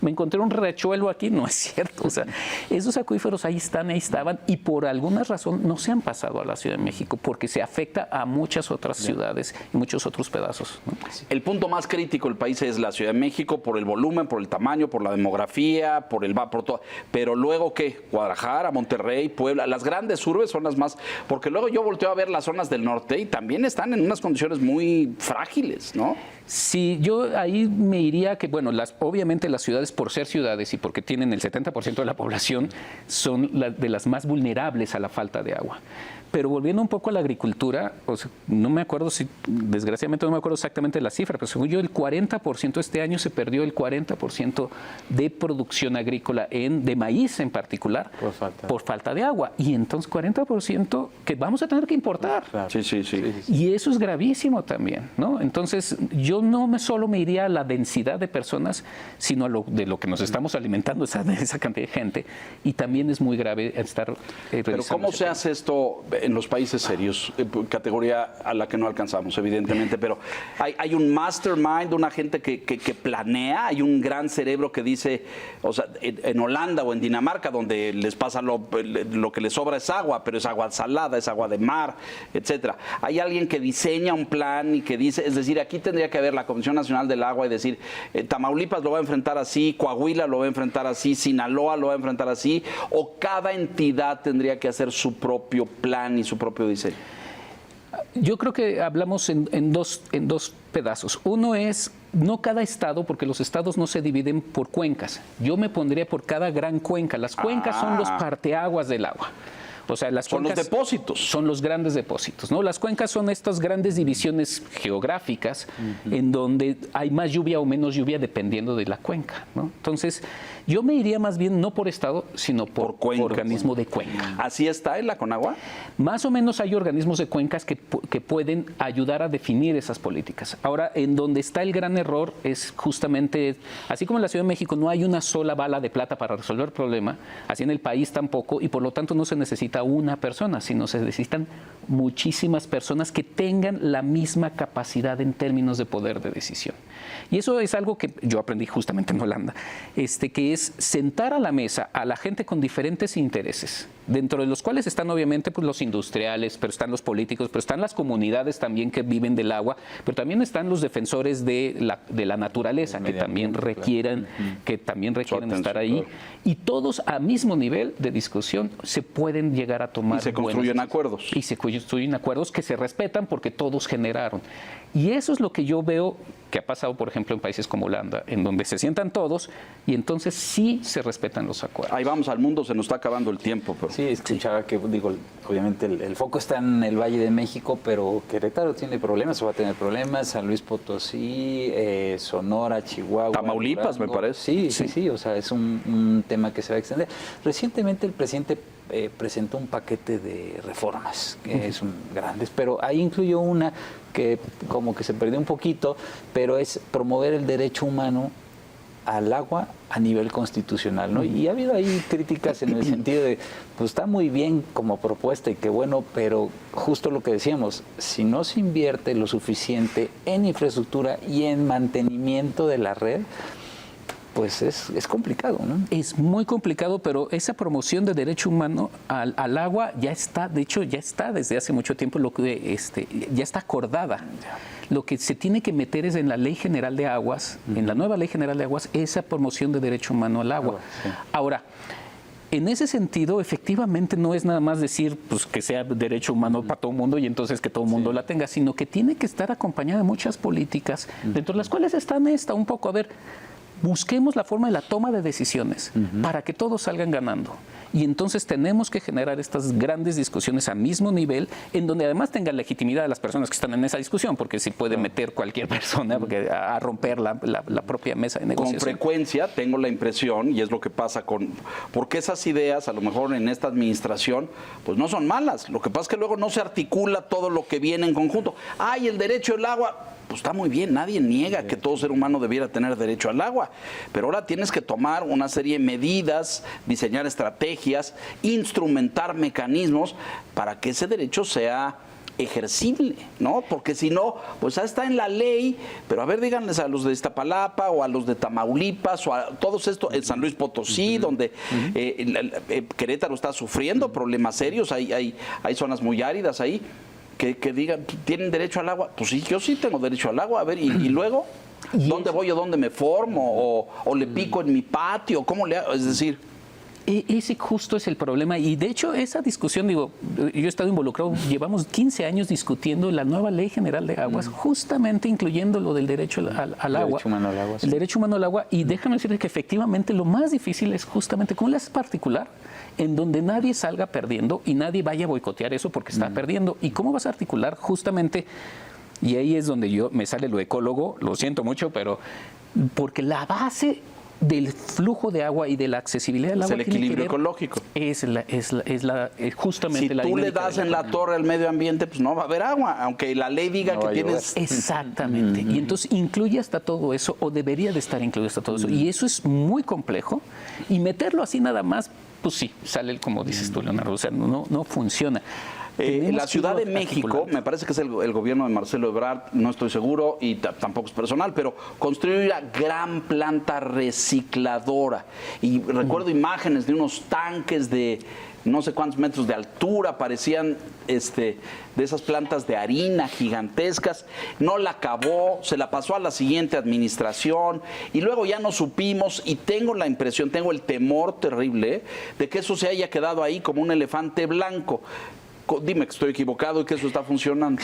me encontré un riachuelo aquí. No es cierto. O sea, esos acuíferos ahí estaban y por alguna razón no se han pasado a la Ciudad de México porque se afecta a muchas otras ciudades y muchos otros pedazos, ¿no? El punto más crítico del país es la Ciudad de México por el volumen, por el tamaño, por la demografía, por todo. Pero luego, ¿qué? Guadalajara, Monterrey, Puebla, las grandes urbes son las más... Porque luego yo volteo a ver las zonas del norte y también están en unas condiciones muy frágiles, ¿no? Sí, yo ahí me iría que, bueno, obviamente las ciudades, por ser ciudades y porque tienen el 70% de la población, son de las más vulnerables a la falta de agua. Pero volviendo un poco a la agricultura, no me acuerdo desgraciadamente no me acuerdo exactamente la cifra, pero según yo el 40% este año se perdió el 40% de producción agrícola de maíz en particular por falta de agua. Y entonces 40% que vamos a tener que importar. Claro. Sí. Y eso es gravísimo también, ¿no? Entonces yo no solo me iría a la densidad de personas, sino de lo que nos estamos alimentando esa cantidad de gente. Y también es muy grave estar Pero ¿cómo se hace esto en los países serios? Categoría a la que no alcanzamos, evidentemente, pero hay un mastermind, una gente que planea, hay un gran cerebro que dice, o sea, en Holanda o en Dinamarca, donde les pasa lo que les sobra es agua, pero es agua salada, es agua de mar, etcétera. Hay alguien que diseña un plan y que dice, es decir, aquí tendría que haber la Comisión Nacional del Agua y decir, Tamaulipas lo va a enfrentar así, Coahuila lo va a enfrentar así, Sinaloa lo va a enfrentar así, o cada entidad tendría que hacer su propio plan y su propio diseño. Yo creo que hablamos en dos pedazos. Uno es, no cada estado, porque los estados no se dividen por cuencas. Yo me pondría por cada gran cuenca. Las cuencas son los parteaguas del agua. O sea, las son cuencas los depósitos. Son los grandes depósitos, ¿no? Las cuencas son estas grandes divisiones geográficas en donde hay más lluvia o menos lluvia dependiendo de la cuenca, ¿no? Entonces, yo me iría más bien no por estado, sino por organismo de cuenca. ¿Así está en la Conagua? Más o menos hay organismos de cuencas que pueden ayudar a definir esas políticas. Ahora, en donde está el gran error es justamente, así como en la Ciudad de México no hay una sola bala de plata para resolver el problema, así en el país tampoco, y por lo tanto no se necesita una persona, sino se necesitan muchísimas personas que tengan la misma capacidad en términos de poder de decisión. Y eso es algo que yo aprendí justamente en Holanda, que es sentar a la mesa a la gente con diferentes intereses, dentro de los cuales están obviamente pues, los industriales, pero están los políticos, pero están las comunidades también que viven del agua, pero también están los defensores de la naturaleza, que también requieren estar ahí. Y todos a mismo nivel de discusión se pueden llegar a tomar. Y se construyen acuerdos. Y se construyen acuerdos que se respetan porque todos generaron. Y eso es lo que yo veo que ha pasado, por ejemplo, en países como Holanda, en donde se sientan todos y entonces sí se respetan los acuerdos. Ahí vamos al mundo, se nos está acabando el tiempo. Pero... Sí, escuchaba que, obviamente el foco está en el Valle de México, pero Querétaro tiene problemas, o va a tener problemas, San Luis Potosí, Sonora, Chihuahua. Tamaulipas, Durango. Me parece. Sí, o sea, es un tema que se va a extender. Recientemente el presidente presentó un paquete de reformas, que son grandes, pero ahí incluyó una que como que se perdió un poquito, pero es promover el derecho humano al agua a nivel constitucional, ¿no? Y ha habido ahí críticas en el sentido de, pues está muy bien como propuesta y qué bueno, pero justo lo que decíamos, si no se invierte lo suficiente en infraestructura y en mantenimiento de la red, pues es complicado, ¿no? Es muy complicado, pero esa promoción de derecho humano al agua ya está, de hecho, ya está desde hace mucho tiempo, ya está acordada. Lo que se tiene que meter es en la Ley General de Aguas, en la nueva Ley General de Aguas, esa promoción de derecho humano al agua. Sí. Ahora, en ese sentido, efectivamente, no es nada más decir pues, que sea derecho humano para todo el mundo y entonces que todo el mundo la tenga, sino que tiene que estar acompañada de muchas políticas, dentro de las cuales está un poco, a ver, busquemos la forma de la toma de decisiones para que todos salgan ganando. Y entonces tenemos que generar estas grandes discusiones a mismo nivel, en donde además tenga legitimidad a las personas que están en esa discusión, porque se puede meter cualquier persona a romper la propia mesa de negociación. Con frecuencia tengo la impresión, y es lo que pasa porque esas ideas, a lo mejor en esta administración, pues no son malas. Lo que pasa es que luego no se articula todo lo que viene en conjunto. ¡Ay, el derecho al agua! Pues está muy bien, nadie niega que todo ser humano debiera tener derecho al agua, pero ahora tienes que tomar una serie de medidas, diseñar estrategias, instrumentar mecanismos para que ese derecho sea ejercible, ¿no? Porque si no, pues ya está en la ley, pero a ver, díganles a los de Iztapalapa o a los de Tamaulipas o a todos estos, en San Luis Potosí, donde Querétaro está sufriendo problemas serios, hay zonas muy áridas ahí, que digan, ¿tienen derecho al agua? Pues sí, yo sí tengo derecho al agua. A ver, ¿y luego? ¿Dónde voy o dónde me formo? ¿O le pico en mi patio? ¿Cómo le hago? Es decir... Ese justo es el problema. Y de hecho, esa discusión, digo, yo he estado involucrado, llevamos 15 años discutiendo la nueva Ley General de Aguas, justamente incluyendo lo del derecho al agua. Derecho humano al agua, sí. El derecho humano al agua. Y déjame decirte que efectivamente lo más difícil es justamente cómo le haces particular, en donde nadie salga perdiendo y nadie vaya a boicotear eso porque está perdiendo. ¿Y cómo vas a articular justamente? Y ahí es donde me sale lo ecólogo, lo siento mucho, pero porque la base del flujo de agua y de la accesibilidad del agua es el equilibrio ecológico. Es justamente si la tú le das en la torre al medio ambiente, pues no va a haber agua, aunque la ley diga que tienes... Exactamente. Y entonces incluye hasta todo eso, o debería de estar incluido hasta todo eso. Y eso es muy complejo. Y meterlo así nada más, pues sí, sale como dices tú, Leonardo, o sea, no funciona. La Ciudad de México, me parece que es el gobierno de Marcelo Ebrard, no estoy seguro y tampoco es personal, pero construyó una gran planta recicladora. Y recuerdo imágenes de unos tanques de no sé cuántos metros de altura, parecían de esas plantas de harina gigantescas. No la acabó, se la pasó a la siguiente administración y luego ya no supimos, y tengo la impresión, tengo el temor terrible de que eso se haya quedado ahí como un elefante blanco. Dime que estoy equivocado y que eso está funcionando.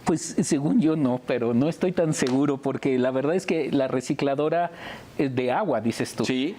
Pues según yo no, pero no estoy tan seguro porque la verdad es que la recicladora de agua, dices tú. Sí.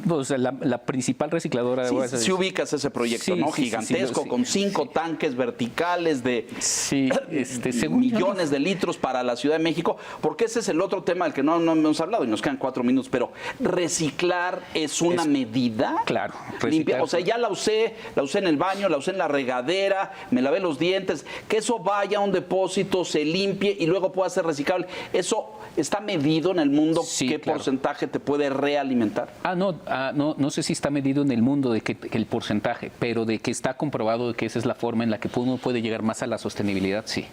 O sea, la principal recicladora de agua. Si ubicas ese proyecto, sí, ¿no? Sí, gigantesco, con 5 tanques verticales de según millones de litros para la Ciudad de México, porque ese es el otro tema del que no hemos hablado y nos quedan 4 minutos, pero reciclar es una medida. Claro. Limpia, o sea, ya la usé en el baño, la usé en la regadera, me lavé los dientes, que eso vaya a un depósito, se limpie y luego pueda ser reciclable. ¿Eso está medido en el mundo? Sí, ¿Qué porcentaje te puede realimentar? No sé si está medido en el mundo de que el porcentaje, pero de que está comprobado de que esa es la forma en la que uno puede llegar más a la sostenibilidad, sí.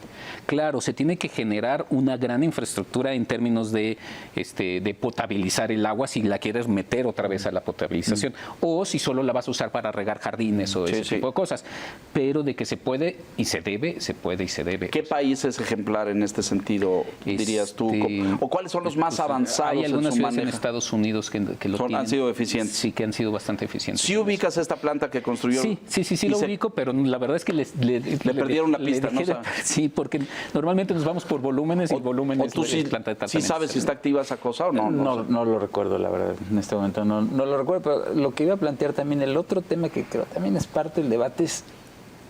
Claro, se tiene que generar una gran infraestructura en términos de potabilizar el agua si la quieres meter otra vez a la potabilización, o si solo la vas a usar para regar jardines o ese tipo de cosas, pero de que se puede y se debe, se puede y se debe. ¿Qué país es ejemplar en este sentido, dirías tú? ¿O cuáles son los más avanzados? Hay algunas en su ciudades en manejo? Estados Unidos que lo tienen. Han sido eficientes. Sí, que han sido bastante eficientes. ¿Sí ubicas esta planta que construyó? Sí, lo ubico, pero la verdad es que le perdieron la pista, ¿no? Sí, porque normalmente nos vamos por volúmenes y el volumen es planta de tratamiento. ¿Sí sabes si está activa esa cosa o no? No lo recuerdo, la verdad, en este momento no lo recuerdo, pero lo que iba a plantear también, el otro tema que creo también es parte del debate es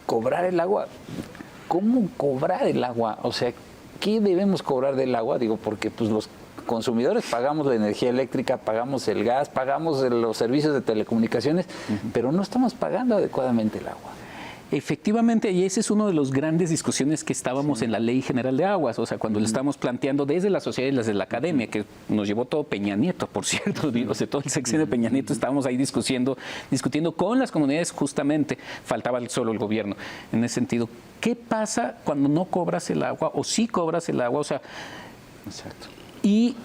cobrar el agua. ¿Cómo cobrar el agua? O sea, ¿qué debemos cobrar del agua? Digo, porque pues los consumidores pagamos la energía eléctrica, pagamos el gas, pagamos los servicios de telecomunicaciones, pero no estamos pagando adecuadamente el agua. Efectivamente, y ese es uno de los grandes discusiones que estábamos en la Ley General de Aguas, o sea, cuando lo estamos planteando desde la sociedad y desde la academia, que nos llevó todo Peña Nieto, por cierto, o sea, todo el sexenio de Peña Nieto estábamos ahí discutiendo con las comunidades justamente, faltaba solo el gobierno. En ese sentido, ¿qué pasa cuando no cobras el agua o sí cobras el agua? O sea, Exacto. y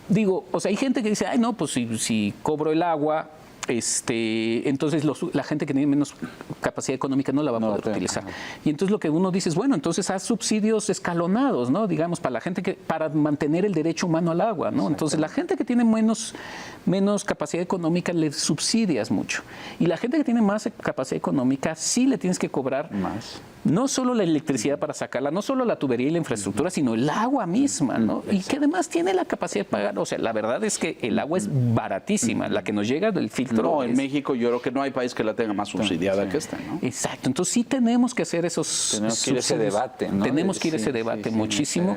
digo, o sea, hay gente que dice, ay, no, pues si cobro el agua, entonces la gente que tiene menos capacidad económica no la va a poder utilizar. Y entonces lo que uno dice es, bueno, entonces haz subsidios escalonados, ¿no? Digamos, para la gente para mantener el derecho humano al agua, ¿no? Entonces la gente que tiene menos capacidad económica le subsidias mucho. Y la gente que tiene más capacidad económica sí le tienes que cobrar más. No solo la electricidad para sacarla, no solo la tubería y la infraestructura, sino el agua misma, ¿no? Y que además tiene la capacidad de pagar. O sea, la verdad es que el agua es baratísima, la que nos llega del filtro. No, en México yo creo que no hay país que la tenga más subsidiada que esta, ¿no? Exacto. Entonces sí tenemos que hacer esos Tenemos que ir a ese debate, ¿no? Tenemos que ir a ese debate muchísimo.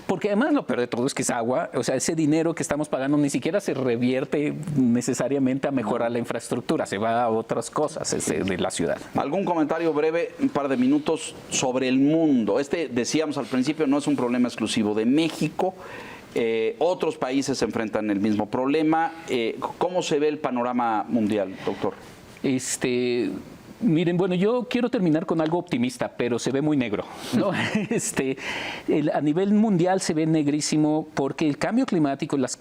Porque además lo peor de todo es que es agua, o sea, ese dinero que estamos pagando ni siquiera se revierte necesariamente a mejorar la infraestructura, se va a otras cosas de la ciudad. ¿Algún comentario breve, un par de minutos, sobre el mundo? Decíamos al principio, no es un problema exclusivo de México. Otros países se enfrentan el mismo problema. ¿Cómo se ve el panorama mundial, doctor? Miren, bueno, yo quiero terminar con algo optimista, pero se ve muy negro, ¿no? A nivel mundial se ve negrísimo porque el cambio climático, las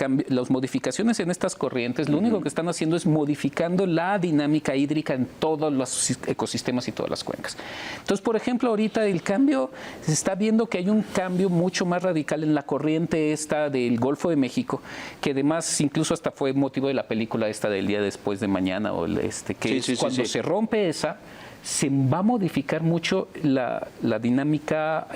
modificaciones en estas corrientes, lo único que están haciendo es modificando la dinámica hídrica en todos los ecosistemas y todas las cuencas. Entonces, por ejemplo, ahorita el cambio, se está viendo que hay un cambio mucho más radical en la corriente esta del Golfo de México, que además incluso hasta fue motivo de la película esta del Día Después de Mañana, o que cuando se rompe esa, se va a modificar mucho la dinámica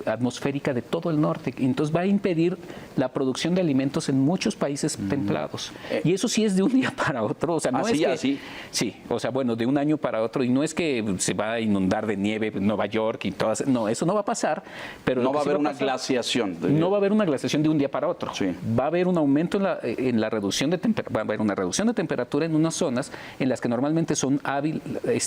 atmosférica de todo el norte. Entonces va a impedir la producción de alimentos en muchos países templados. Y eso sí es de un día para otro. O sea, no es que, así. Sí, o sea, bueno, de un año para otro. Y no es que se va a inundar de nieve Nueva York y todas. No, eso no va a pasar. Pero no va a haber una glaciación. No va a haber una glaciación de un día para otro. Sí. Va a haber un aumento en la reducción de temperatura. Va a haber una reducción de temperatura en unas zonas en las que normalmente son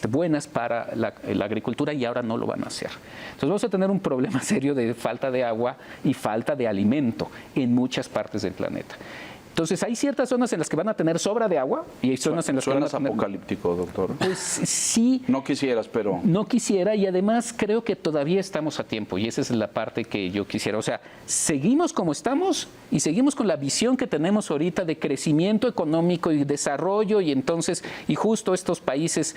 buenas para la agricultura y ahora no lo van a hacer. Entonces vamos a tener un problema serio de falta de agua y falta de alimento en muchas partes del planeta. Entonces, hay ciertas zonas en las que van a tener sobra de agua y hay zonas en las que van a tener... apocalíptico, doctor. Pues sí. No quisieras, pero... No quisiera, y además creo que todavía estamos a tiempo y esa es la parte que yo quisiera. O sea, seguimos como estamos y seguimos con la visión que tenemos ahorita de crecimiento económico y desarrollo y entonces, y justo estos países,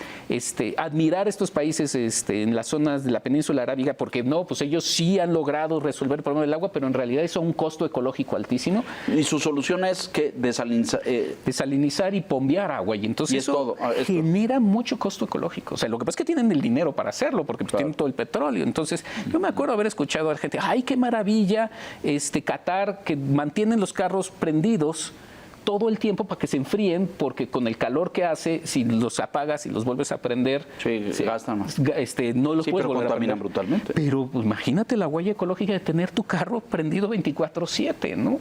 admirar estos países en las zonas de la península arábiga porque no, pues ellos sí han logrado resolver el problema del agua, pero en realidad eso es un costo ecológico altísimo. Y su solución es que desalinizar y pombear agua y entonces eso genera mucho costo ecológico. O sea, lo que pasa es que tienen el dinero para hacerlo porque tienen todo el petróleo. Entonces, yo me acuerdo haber escuchado a la gente, ay, qué maravilla, Qatar, que mantienen los carros prendidos todo el tiempo para que se enfríen, porque con el calor que hace, si los apagas y los vuelves a prender, gastan más. No los puedes volver a prender. Contaminan brutalmente. Pero pues, imagínate la huella ecológica de tener tu carro prendido 24/7, ¿no?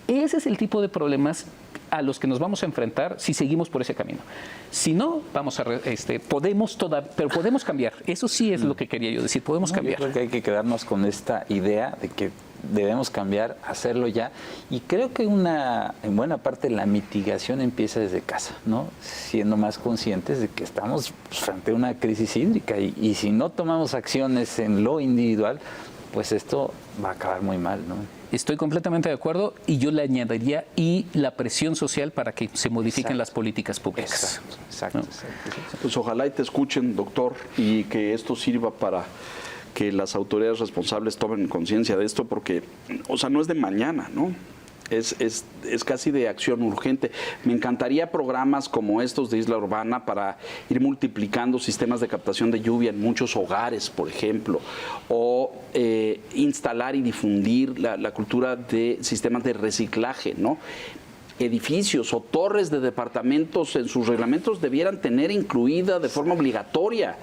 Ese es el tipo de problemas a los que nos vamos a enfrentar si seguimos por ese camino. Si no, vamos a pero podemos cambiar. Eso sí es lo que quería yo decir, podemos cambiar. Yo creo que hay que quedarnos con esta idea de que debemos cambiar, hacerlo ya. Y creo que en buena parte la mitigación empieza desde casa, ¿no? Siendo más conscientes de que estamos frente a una crisis hídrica y si no tomamos acciones en lo individual, pues esto va a acabar muy mal, ¿no? Estoy completamente de acuerdo y yo le añadiría y la presión social para que se modifiquen las políticas públicas. Exacto. Pues ojalá y te escuchen, doctor, y que esto sirva para que las autoridades responsables tomen conciencia de esto, porque, o sea, no es de mañana, ¿no? Es casi de acción urgente. Me encantaría programas como estos de Isla Urbana para ir multiplicando sistemas de captación de lluvia en muchos hogares, por ejemplo, o instalar y difundir la cultura de sistemas de reciclaje, ¿no? edificios o torres de departamentos en sus reglamentos debieran tener incluida de forma obligatoria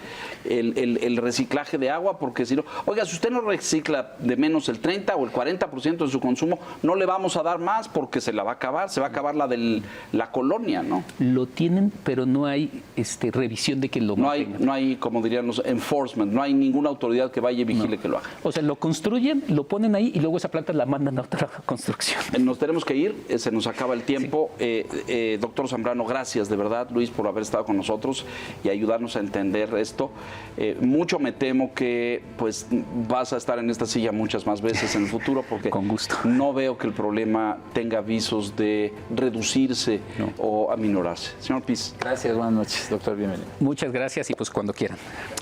el reciclaje de agua, porque si no, oiga, si usted no recicla de menos el 30 o el 40% de su consumo, no le vamos a dar más porque se la va a acabar, se va a acabar la colonia, ¿no? Lo tienen, pero no hay revisión de que lo mantengan. No hay, como dirían los enforcement, no hay ninguna autoridad que vaya y vigile que lo haga. O sea, lo construyen, lo ponen ahí y luego esa planta la mandan a otra construcción. Nos tenemos que ir, se nos acaba el tiempo. Sí. Doctor Zambrano, gracias de verdad, Luis, por haber estado con nosotros y ayudarnos a entender esto. Mucho me temo que pues vas a estar en esta silla muchas más veces en el futuro, porque con gusto. No veo que el problema tenga visos de reducirse o aminorarse. Señor Piz. Gracias, buenas noches, doctor, bienvenido. Muchas gracias y pues cuando quieran.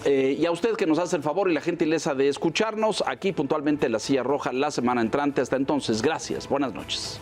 Y a usted que nos hace el favor y la gentileza de escucharnos aquí puntualmente en La Silla Roja la semana entrante. Hasta entonces, gracias. Buenas noches.